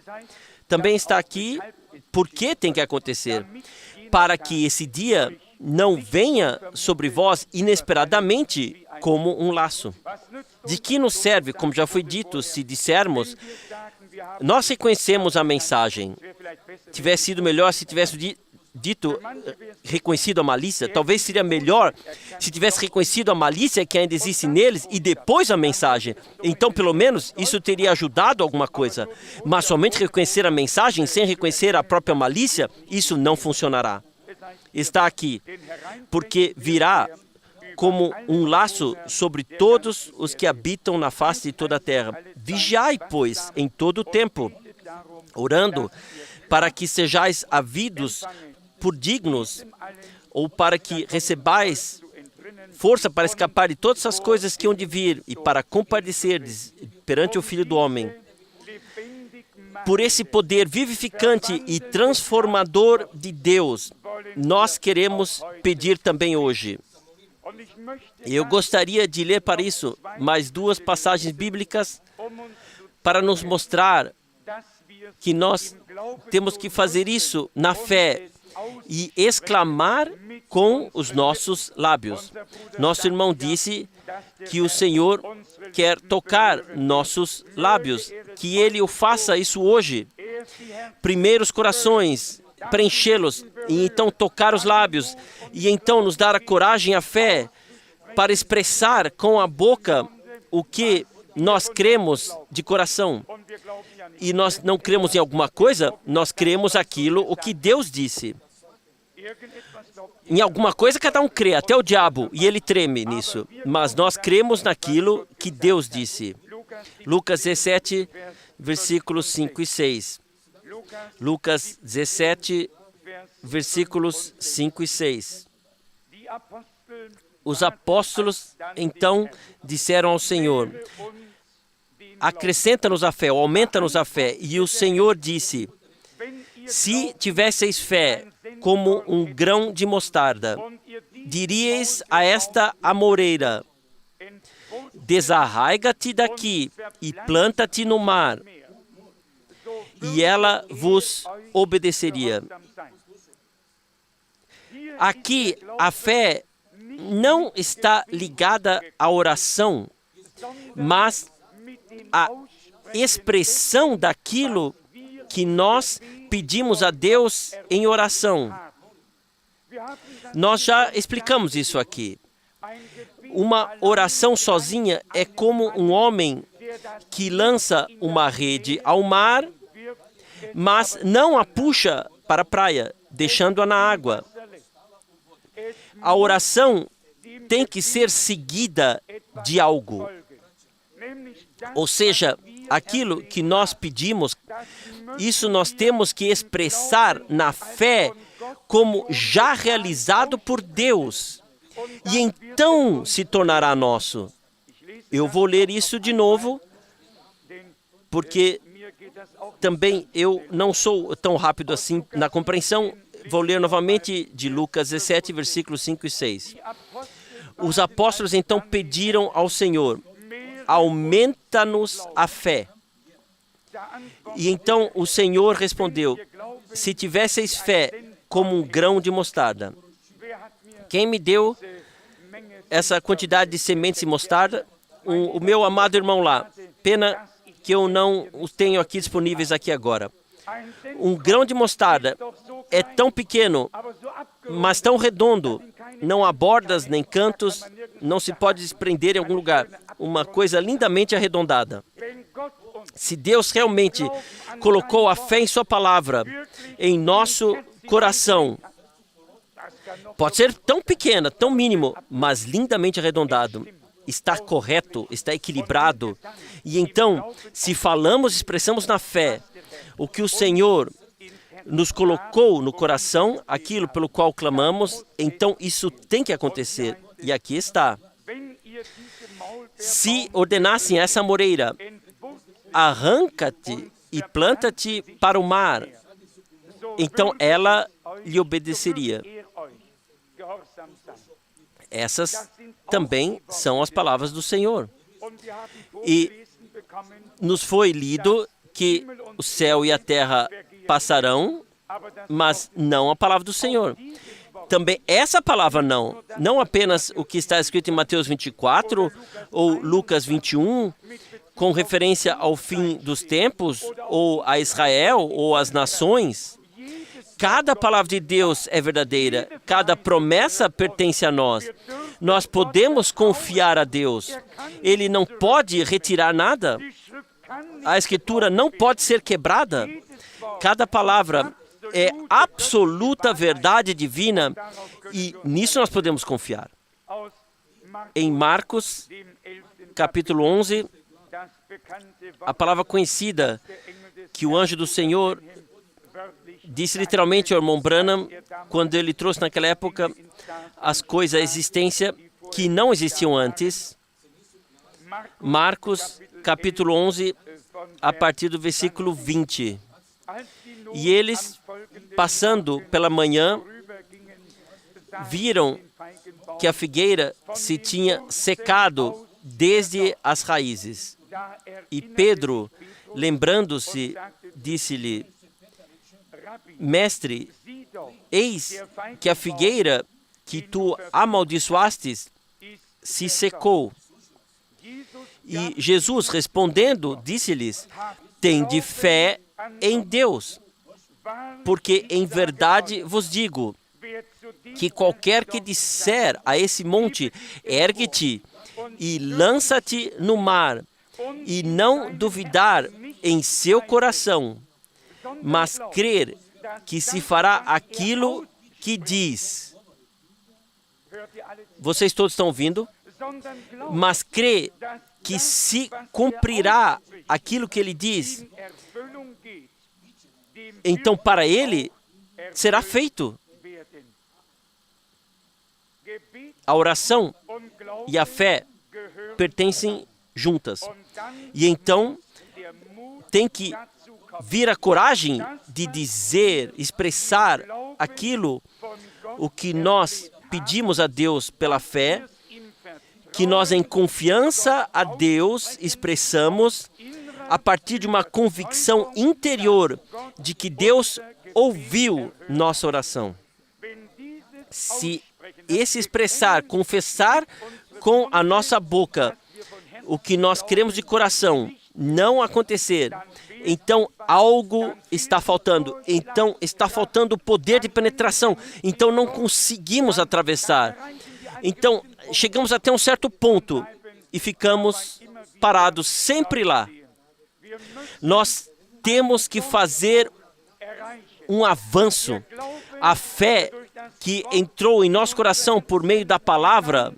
Também está aqui por que tem que acontecer. Para que esse dia não venha sobre vós inesperadamente como um laço. De que nos serve, como já foi dito, se dissermos, nós reconhecemos a mensagem. Tivesse sido melhor se tivesse reconhecido a malícia. Talvez seria melhor se tivesse reconhecido a malícia que ainda existe neles e depois a mensagem. Então, pelo menos, isso teria ajudado alguma coisa. Mas somente reconhecer a mensagem sem reconhecer a própria malícia, isso não funcionará. Está aqui, porque virá como um laço sobre todos os que habitam na face de toda a terra. Vigiai, pois, em todo o tempo, orando, para que sejais havidos por dignos, ou para que recebais força para escapar de todas as coisas que hão de vir e para compadecerdes perante o Filho do Homem. Por esse poder vivificante e transformador de Deus, nós queremos pedir também hoje. Eu gostaria de ler para isso mais duas passagens bíblicas para nos mostrar que nós temos que fazer isso na fé e exclamar com os nossos lábios. Nosso irmão disse que o Senhor quer tocar nossos lábios, que Ele o faça isso hoje. Primeiro os corações, preenchê-los, e então tocar os lábios, e então nos dar a coragem e a fé para expressar com a boca o que nós cremos de coração. E nós não cremos em alguma coisa, nós cremos aquilo o que Deus disse. Em alguma coisa cada um crê, até o diabo, e ele treme nisso. Mas nós cremos naquilo que Deus disse. Lucas 17, versículos 5 e 6. Lucas 17, versículos 5 e 6. Os apóstolos, então, disseram ao Senhor, acrescenta-nos a fé, ou aumenta-nos a fé. E o Senhor disse, se tivesseis fé como um grão de mostarda, diríeis a esta amoreira, desarraiga-te daqui e planta-te no mar, e ela vos obedeceria. Aqui, a fé não está ligada à oração, mas à expressão daquilo que nós pedimos a Deus em oração. Nós já explicamos isso aqui. Uma oração sozinha é como um homem que lança uma rede ao mar, mas não a puxa para a praia, deixando-a na água. A oração tem que ser seguida de algo. Ou seja, aquilo que nós pedimos, isso nós temos que expressar na fé como já realizado por Deus. E então se tornará nosso. Eu vou ler isso de novo, porque também eu não sou tão rápido assim na compreensão. Vou ler novamente de Lucas 17, versículos 5 e 6. Os apóstolos então pediram ao Senhor, aumenta-nos a fé. E então o Senhor respondeu, se tivesseis fé como um grão de mostarda. Quem me deu essa quantidade de sementes de mostarda? O meu amado irmão lá. Pena que eu não os tenho aqui disponíveis aqui agora. Um grão de mostarda é tão pequeno, mas tão redondo. Não há bordas nem cantos, não se pode desprender em algum lugar. Uma coisa lindamente arredondada. Se Deus realmente colocou a fé em sua palavra, em nosso coração, pode ser tão pequena, tão mínimo, mas lindamente arredondado. Está correto, está equilibrado. E então, se falamos, expressamos na fé o que o Senhor nos colocou no coração, aquilo pelo qual clamamos, então isso tem que acontecer. E aqui está. Se ordenassem essa amoreira, arranca-te e planta-te para o mar, então ela lhe obedeceria. Essas também são as palavras do Senhor. E nos foi lido que o céu e a terra passarão, mas não a palavra do Senhor. Também essa palavra não apenas o que está escrito em Mateus 24 ou Lucas 21, com referência ao fim dos tempos, ou a Israel, ou às nações. Cada palavra de Deus é verdadeira, cada promessa pertence a nós. Nós podemos confiar a Deus. Ele não pode retirar nada. A Escritura não pode ser quebrada. Cada palavra é absoluta verdade divina e nisso nós podemos confiar. Em Marcos, capítulo 11, a palavra conhecida que o anjo do Senhor disse literalmente ao irmão Branham, quando ele trouxe naquela época as coisas, a existência que não existiam antes. Marcos, capítulo 11, a partir do versículo 20. E eles, passando pela manhã, viram que a figueira se tinha secado desde as raízes. E Pedro, lembrando-se, disse-lhe, Mestre, eis que a figueira que tu amaldiçoastes se secou. E Jesus, respondendo, disse-lhes, tende fé em Deus, porque em verdade vos digo que qualquer que disser a esse monte, ergue-te e lança-te no mar, e não duvidar em seu coração, mas crer que se fará aquilo que diz. Vocês todos estão ouvindo? Mas crê que se cumprirá aquilo que ele diz. então para ele será feito. A oração e a fé pertencem juntas. E então tem que vir a coragem de dizer, expressar aquilo o que nós pedimos a Deus pela fé, que nós em confiança a Deus expressamos a partir de uma convicção interior de que Deus ouviu nossa oração. Se esse expressar, confessar com a nossa boca o que nós queremos de coração não acontecer, então algo está faltando. Então está faltando o poder de penetração. Então não conseguimos atravessar. Então chegamos até um certo ponto e ficamos parados sempre lá. Nós temos que fazer um avanço. A fé que entrou em nosso coração por meio da palavra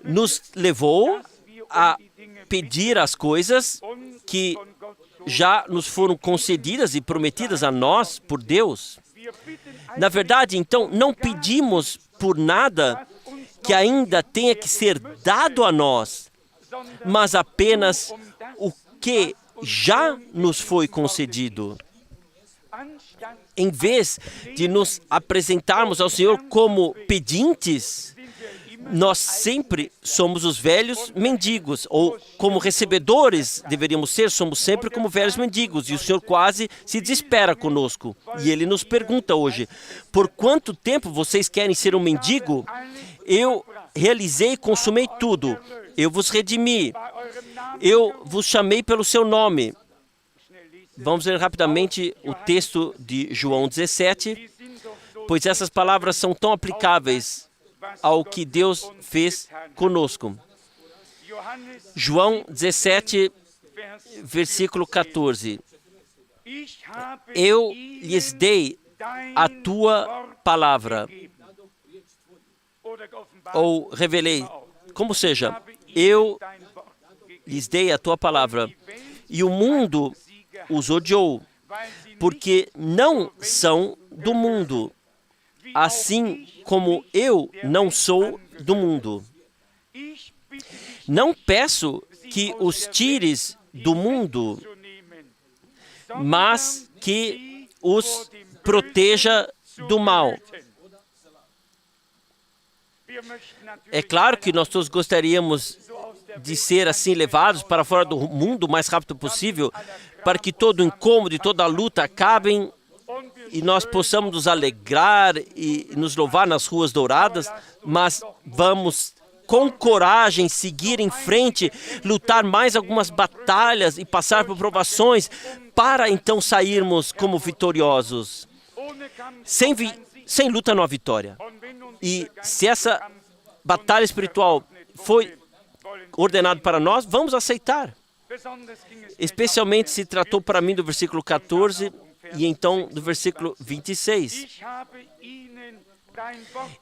nos levou a pedir as coisas que já nos foram concedidas e prometidas a nós por Deus. Na verdade, então, não pedimos por nada que ainda tenha que ser dado a nós, mas apenas o que já nos foi concedido. Em vez de nos apresentarmos ao Senhor como pedintes, nós sempre somos os velhos mendigos, ou como recebedores deveríamos ser, somos sempre como velhos mendigos, e o Senhor quase se desespera conosco. E Ele nos pergunta hoje, por quanto tempo vocês querem ser um mendigo? Eu realizei e consumei tudo, eu vos redimi, eu vos chamei pelo seu nome. Vamos ler rapidamente o texto de João 17, pois essas palavras são tão aplicáveis ao que Deus fez conosco. João 17, versículo 14. Eu lhes dei a tua palavra, ou revelei, como seja, eu lhes dei a tua palavra, e o mundo os odiou, porque não são do mundo, assim como eu não sou do mundo. Não peço que os tires do mundo, mas que os proteja do mal. É claro que nós todos gostaríamos de ser assim levados para fora do mundo o mais rápido possível, para que todo o incômodo e toda a luta acabem e nós possamos nos alegrar e nos louvar nas ruas douradas, mas vamos com coragem seguir em frente, lutar mais algumas batalhas e passar por provações para então sairmos como vitoriosos. Sem luta não há vitória. E se essa batalha espiritual foi ordenada para nós, vamos aceitar. Especialmente se tratou para mim do versículo 14 e então do versículo 26.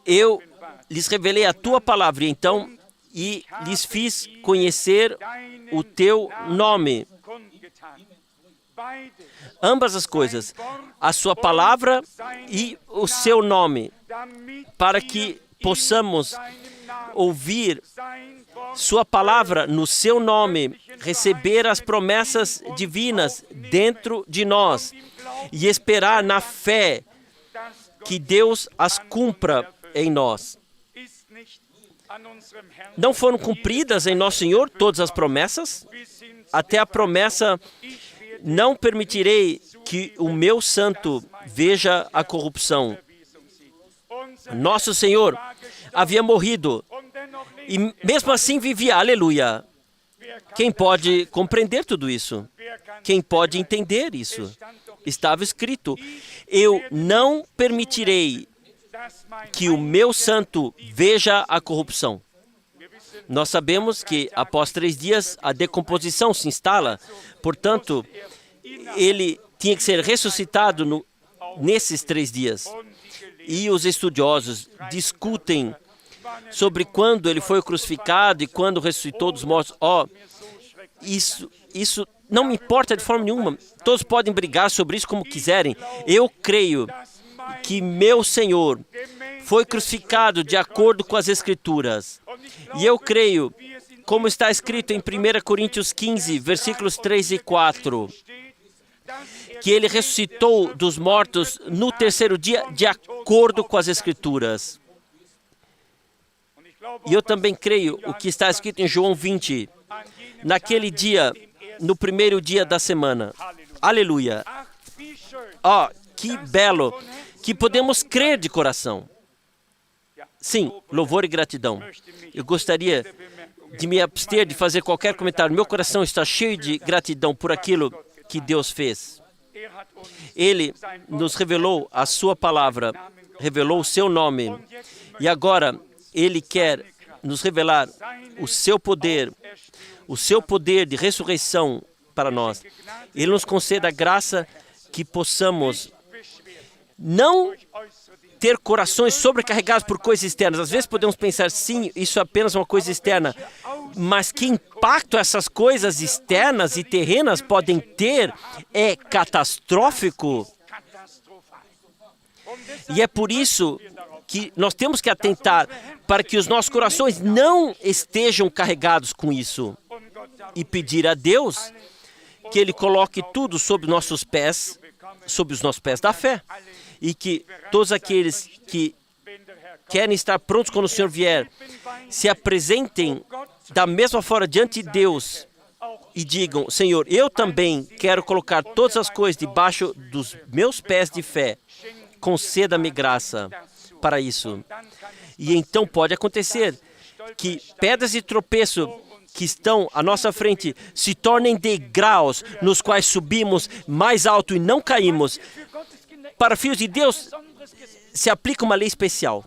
Eu lhes revelei a tua palavra, então, e lhes fiz conhecer o teu nome. Ambas as coisas, a sua palavra e o seu nome, para que possamos ouvir sua palavra no seu nome, receber as promessas divinas dentro de nós e esperar na fé que Deus as cumpra em nós. Não foram cumpridas em nosso Senhor todas as promessas? Até a promessa, não permitirei que o meu santo veja a corrupção. Nosso Senhor havia morrido e mesmo assim vivia, aleluia. Quem pode compreender tudo isso? Quem pode entender isso? Estava escrito, eu não permitirei que o meu santo veja a corrupção. Nós sabemos que após 3 dias a decomposição se instala, portanto, ele tinha que ser ressuscitado nesses 3 dias. E os estudiosos discutem sobre quando ele foi crucificado e quando ressuscitou dos mortos. Isso não me importa de forma nenhuma. Todos podem brigar sobre isso como quiserem. Eu creio que meu Senhor foi crucificado de acordo com as Escrituras. E eu creio, como está escrito em 1 Coríntios 15, versículos 3 e 4, que Ele ressuscitou dos mortos no terceiro dia de acordo com as Escrituras. E eu também creio o que está escrito em João 20, naquele dia, no primeiro dia da semana. Aleluia! Oh, que belo! Que podemos crer de coração. Sim, louvor e gratidão. Eu gostaria de me abster de fazer qualquer comentário. Meu coração está cheio de gratidão por aquilo que Deus fez. Ele nos revelou a sua palavra, revelou o seu nome. E agora, Ele quer nos revelar o seu poder de ressurreição para nós. Ele nos concede a graça que possamos não ter corações sobrecarregados por coisas externas. Às vezes podemos pensar, sim, isso é apenas uma coisa externa. Mas que impacto essas coisas externas e terrenas podem ter é catastrófico. E é por isso que nós temos que atentar para que os nossos corações não estejam carregados com isso. E pedir a Deus que Ele coloque tudo sob os nossos pés da fé. E que todos aqueles que querem estar prontos quando o Senhor vier, se apresentem da mesma forma diante de Deus e digam, Senhor, eu também quero colocar todas as coisas debaixo dos meus pés de fé. Conceda-me graça para isso. E então pode acontecer que pedras de tropeço que estão à nossa frente se tornem degraus nos quais subimos mais alto e não caímos. Para filhos de Deus, se aplica uma lei especial.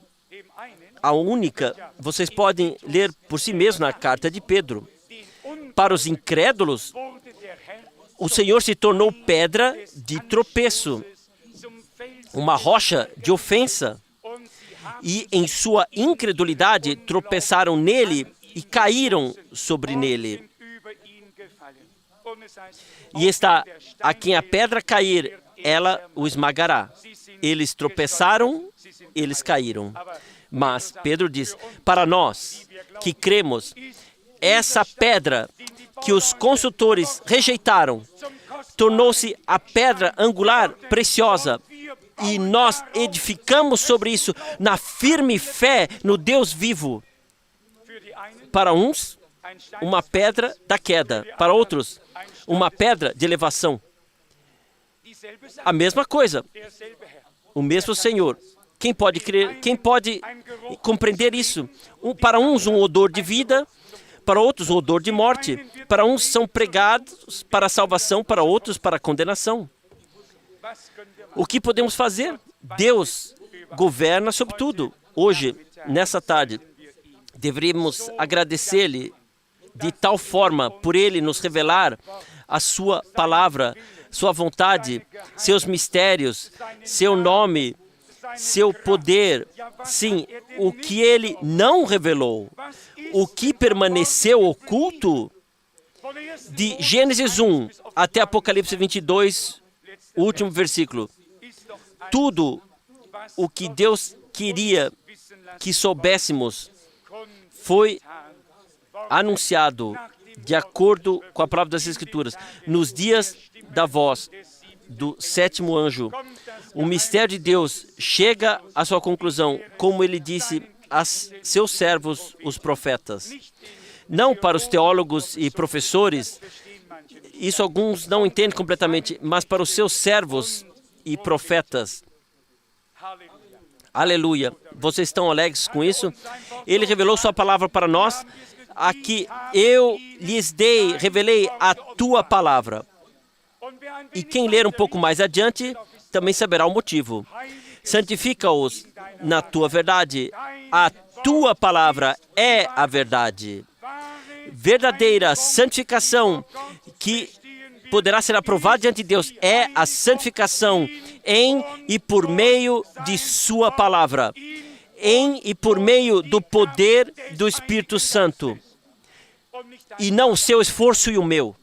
A única, vocês podem ler por si mesmos na carta de Pedro. Para os incrédulos, o Senhor se tornou pedra de tropeço, uma rocha de ofensa. E em sua incredulidade tropeçaram nele e caíram sobre nele. E está, a quem a pedra cair, ela o esmagará. Eles tropeçaram, eles caíram. Mas Pedro diz, para nós que cremos, essa pedra que os consultores rejeitaram tornou-se a pedra angular preciosa. E nós edificamos sobre isso na firme fé no Deus vivo. Para uns, uma pedra da queda. Para outros, uma pedra de elevação. A mesma coisa. O mesmo Senhor. Quem pode crer? Quem pode compreender isso? Para uns, um odor de vida. Para outros, um odor de morte. Para uns, são pregados para a salvação. Para outros, para a condenação. O que podemos fazer? Deus governa sobre tudo. Hoje, nessa tarde, deveríamos agradecer-lhe de tal forma por Ele nos revelar a sua palavra, sua vontade, seus mistérios, seu nome, seu poder. Sim, o que Ele não revelou, o que permaneceu oculto, de Gênesis 1 até Apocalipse 22, o último versículo. Tudo o que Deus queria que soubéssemos foi anunciado de acordo com a palavra das Escrituras. Nos dias da voz do sétimo anjo, o mistério de Deus chega à sua conclusão, como Ele disse a seus servos, os profetas. Não para os teólogos e professores, isso alguns não entendem completamente, mas para os seus servos e profetas. Aleluia. Vocês estão alegres com isso? Ele revelou sua palavra para nós. Aqui eu lhes revelei a tua palavra. E quem ler um pouco mais adiante também saberá o motivo. Santifica-os na tua verdade. A tua palavra é a verdade. Verdadeira santificação que poderá ser aprovada diante de Deus é a santificação em e por meio de sua palavra, em e por meio do poder do Espírito Santo. e não o seu esforço e o meu.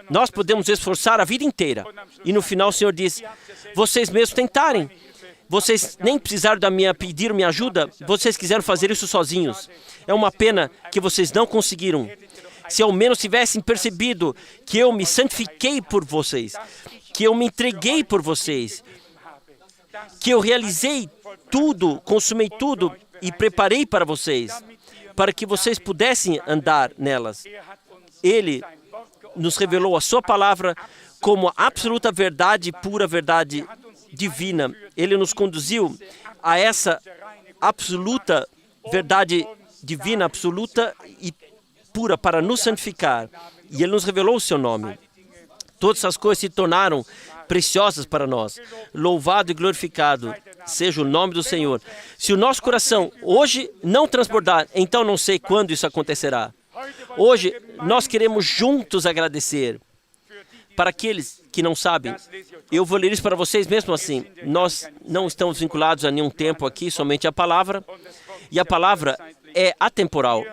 Nós podemos esforçar a vida inteira. E no final o Senhor diz, vocês mesmos tentarem. Vocês nem precisaram pedir minha ajuda, vocês quiseram fazer isso sozinhos. É uma pena que vocês não conseguiram. Se ao menos tivessem percebido que eu me santifiquei por vocês, que eu me entreguei por vocês, que eu realizei tudo, consumei tudo e preparei para vocês, para que vocês pudessem andar nelas. Ele nos revelou a sua palavra como absoluta verdade, pura verdade divina. Ele nos conduziu a essa absoluta verdade divina, absoluta e pura, para nos santificar. E Ele nos revelou o seu nome. Todas essas coisas se tornaram preciosas para nós. Louvado e glorificado seja o nome do Senhor. Se o nosso coração hoje não transbordar, então não sei quando isso acontecerá. Hoje, nós queremos juntos agradecer. Para aqueles que não sabem, eu vou ler isso para vocês mesmo assim. Nós não estamos vinculados a nenhum tempo aqui, somente a palavra. E a palavra é atemporal.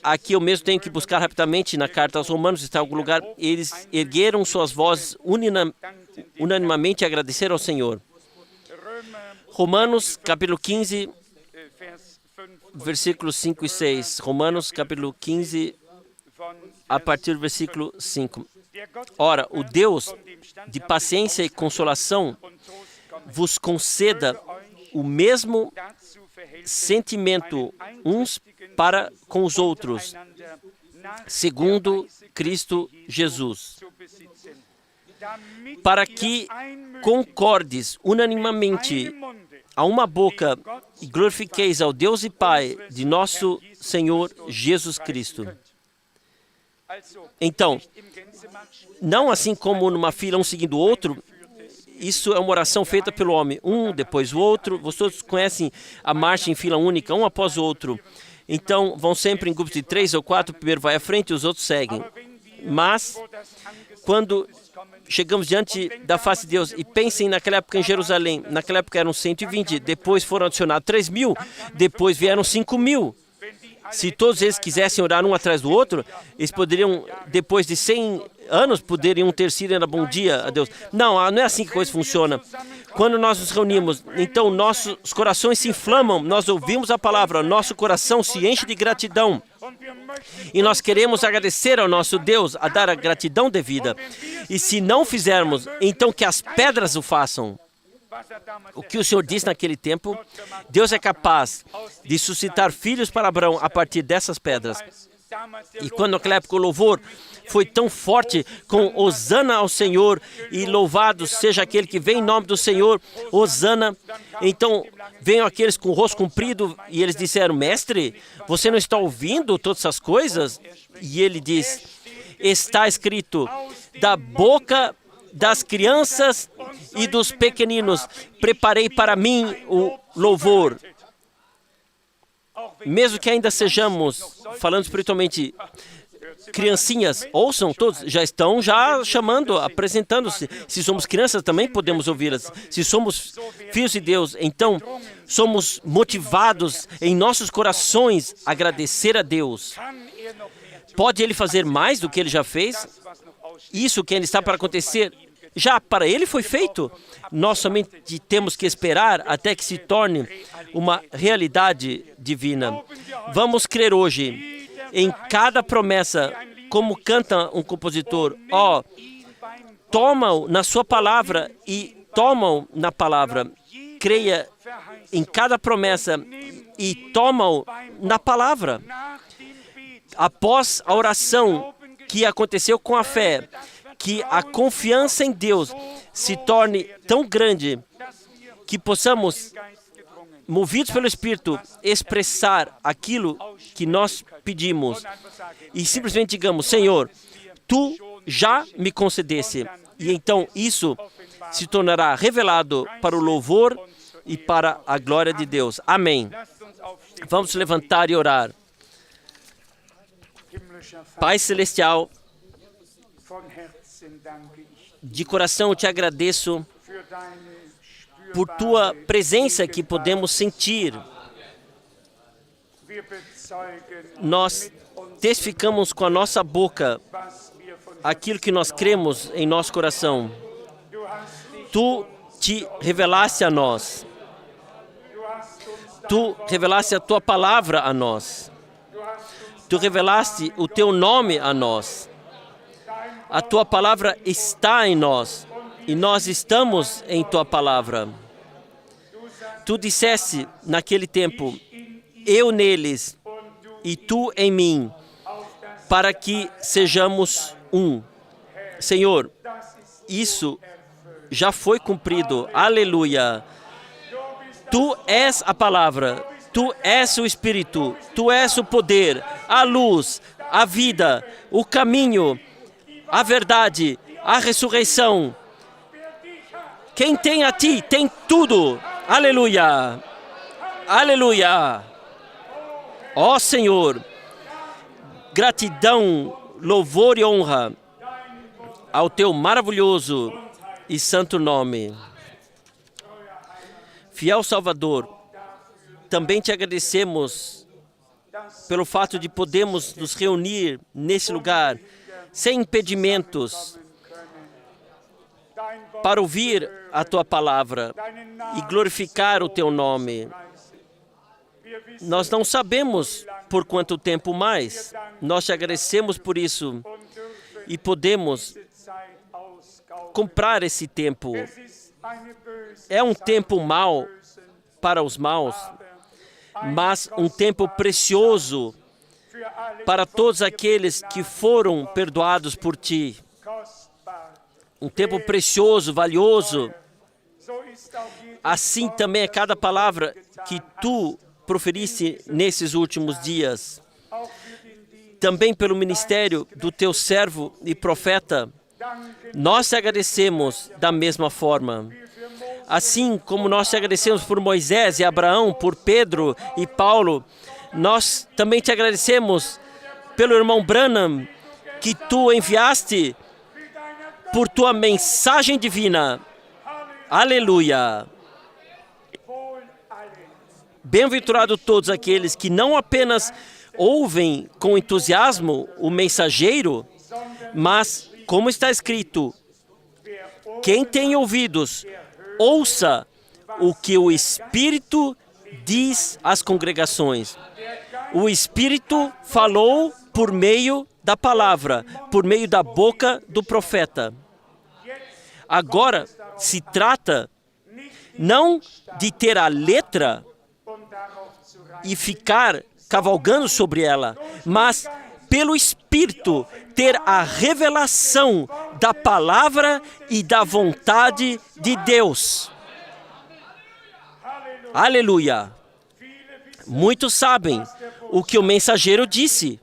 Aqui eu mesmo tenho que buscar rapidamente na carta aos Romanos, está em algum lugar. Eles ergueram suas vozes unanimamente e agradeceram ao Senhor. Romanos, capítulo 15, versículos 5 e 6. Romanos, capítulo 15, a partir do versículo 5. Ora, o Deus de paciência e consolação vos conceda o mesmo sentimento uns para com os outros, segundo Cristo Jesus, para que concordes unanimemente a uma boca e glorifiqueis ao Deus e Pai de nosso Senhor Jesus Cristo. Então, não assim como numa fila, um seguindo o outro, isso é uma oração feita pelo homem, um depois o outro. Vocês conhecem a marcha em fila única, um após o outro. Então, vão sempre em grupos de 3 ou 4, o primeiro vai à frente e os outros seguem. Mas, quando chegamos diante da face de Deus, e pensem naquela época em Jerusalém, naquela época eram 120, depois foram adicionados 3.000, depois vieram 5.000. Se todos eles quisessem orar um atrás do outro, eles poderiam, depois de 100 anos, poderiam ter sido ainda bom dia a Deus. Não, não é assim que a coisa funciona. Quando nós nos reunimos, então nossos corações se inflamam, nós ouvimos a palavra, nosso coração se enche de gratidão. E nós queremos agradecer ao nosso Deus, a dar a gratidão devida. E se não fizermos, então que as pedras o façam. O que o Senhor disse naquele tempo, Deus é capaz de suscitar filhos para Abraão a partir dessas pedras. E quando naquela época o louvor foi tão forte com Hosana ao Senhor e louvado seja aquele que vem em nome do Senhor, Hosana, então veio aqueles com o rosto comprido e eles disseram, mestre, você não está ouvindo todas essas coisas? E ele diz, está escrito, da boca das crianças e dos pequeninos, preparei para mim o louvor. Mesmo que ainda sejamos, falando espiritualmente, criancinhas, ouçam todos, já estão chamando, apresentando-se. Se somos crianças, também podemos ouvi-las. Se somos filhos de Deus, então somos motivados em nossos corações a agradecer a Deus. Pode Ele fazer mais do que Ele já fez? Isso que ainda está para acontecer, já para Ele foi feito. Nós somente temos que esperar até que se torne uma realidade divina. Vamos crer hoje em cada promessa, como canta um compositor. Toma-o na sua palavra e toma-o na palavra. Creia em cada promessa e toma-o na palavra. Após a oração que aconteceu com a fé, que a confiança em Deus se torne tão grande que possamos, movidos pelo Espírito, expressar aquilo que nós pedimos e simplesmente digamos, Senhor, Tu já me concedesse. E então isso se tornará revelado para o louvor e para a glória de Deus. Amém. Vamos levantar e orar. Pai Celestial, de coração eu te agradeço por tua presença que podemos sentir. nós testificamos com a nossa boca aquilo que nós cremos em nosso coração. Tu te revelaste a nós. Tu revelaste a tua palavra a nós. Tu revelaste o teu nome a nós. A tua palavra está em nós e nós estamos em tua palavra. Tu disseste naquele tempo, eu neles e tu em mim, para que sejamos um. Senhor, isso já foi cumprido. Aleluia. Tu és a palavra, tu és o Espírito, tu és o poder, a luz, a vida, o caminho, a verdade, a ressurreição. Quem tem a ti, tem tudo. Aleluia. Aleluia. Ó Senhor, gratidão, louvor e honra ao teu maravilhoso e santo nome. Fiel Salvador, também te agradecemos pelo fato de podermos nos reunir nesse lugar, sem impedimentos, para ouvir a tua palavra e glorificar o teu nome. Nós não sabemos por quanto tempo mais. Nós te agradecemos por isso e podemos comprar esse tempo. É um tempo mau para os maus, mas um tempo precioso para todos aqueles que foram perdoados por ti. Um tempo precioso, valioso. Assim também é cada palavra que tu proferiste nesses últimos dias. Também pelo ministério do teu servo e profeta, nós te agradecemos da mesma forma. Assim como nós te agradecemos por Moisés e Abraão, por Pedro e Paulo, nós também te agradecemos pelo irmão Branham, que tu enviaste por tua mensagem divina. Aleluia! Bem-aventurado todos aqueles que não apenas ouvem com entusiasmo o mensageiro, mas, como está escrito, quem tem ouvidos, ouça o que o Espírito diz às congregações. O Espírito falou por meio da palavra, por meio da boca do profeta. Agora se trata não de ter a letra e ficar cavalgando sobre ela, mas pelo Espírito ter a revelação da palavra e da vontade de Deus. Aleluia! Muitos sabem o que o mensageiro disse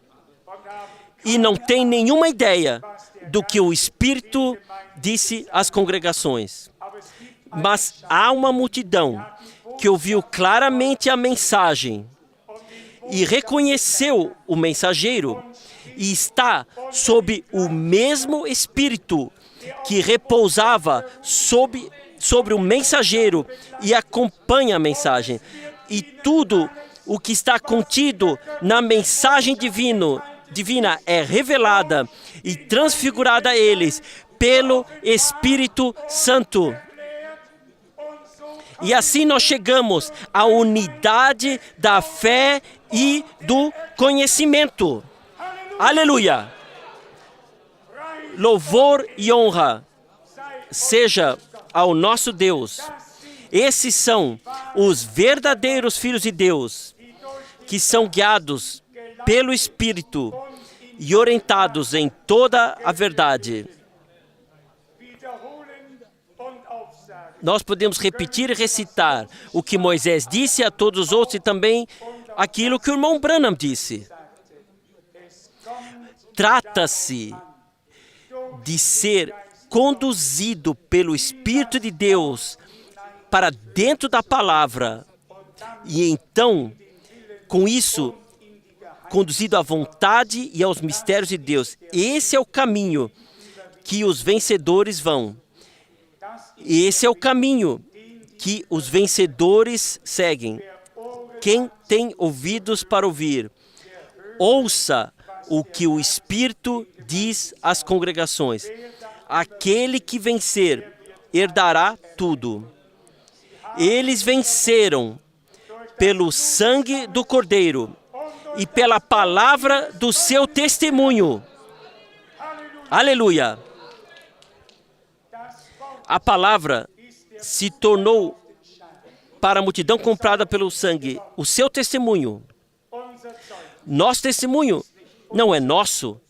e não têm nenhuma ideia do que o Espírito disse às congregações. Mas há uma multidão que ouviu claramente a mensagem e reconheceu o mensageiro e está sob o mesmo Espírito que repousava sobre o mensageiro e acompanha a mensagem. E tudo o que está contido na mensagem divina é revelada e transfigurada a eles pelo Espírito Santo. E assim nós chegamos à unidade da fé e do conhecimento. Aleluia! Louvor e honra seja ao nosso Deus. Esses são os verdadeiros filhos de Deus, que são guiados pelo Espírito e orientados em toda a verdade. Nós podemos repetir e recitar o que Moisés disse a todos os outros e também aquilo que o irmão Branham disse. Trata-se de ser conduzido pelo Espírito de Deus para dentro da palavra e então, com isso, conduzido à vontade e aos mistérios de Deus. Esse é o caminho que os vencedores vão. Esse é o caminho que os vencedores seguem. Quem tem ouvidos para ouvir, ouça o que o Espírito diz às congregações. Aquele que vencer herdará tudo. Eles venceram pelo sangue do Cordeiro e pela palavra do seu testemunho. Aleluia! A palavra se tornou para a multidão comprada pelo sangue, o seu testemunho. Nosso testemunho não é nosso,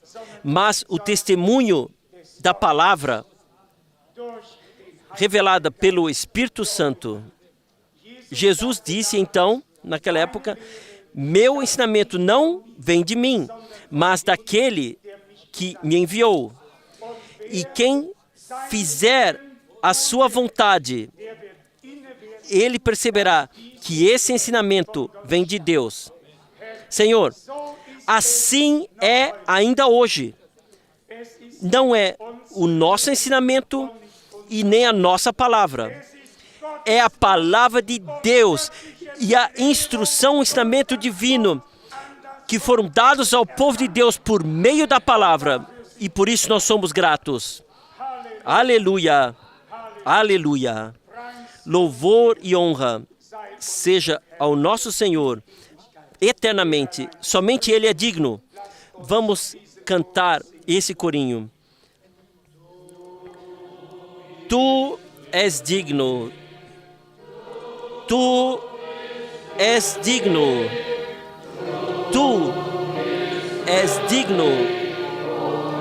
mas o testemunho da palavra revelada pelo Espírito Santo. Jesus disse então, naquela época, meu ensinamento não vem de mim, mas daquele que me enviou. E quem fizer a sua vontade, ele perceberá que esse ensinamento vem de Deus. Senhor, assim é ainda hoje. Não é o nosso ensinamento e nem a nossa palavra. É a palavra de Deus e a instrução, o ensinamento divino que foram dados ao povo de Deus por meio da palavra. E por isso nós somos gratos. Aleluia! Aleluia! Louvor e honra seja ao nosso Senhor eternamente. Somente Ele é digno. Vamos cantar esse corinho. Tu és digno. Tu és digno. Tu és digno,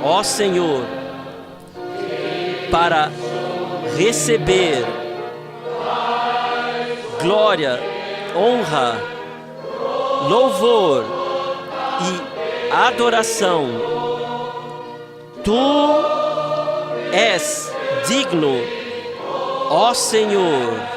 ó Senhor, para receber glória, honra, louvor e adoração. Tu és digno, ó Senhor.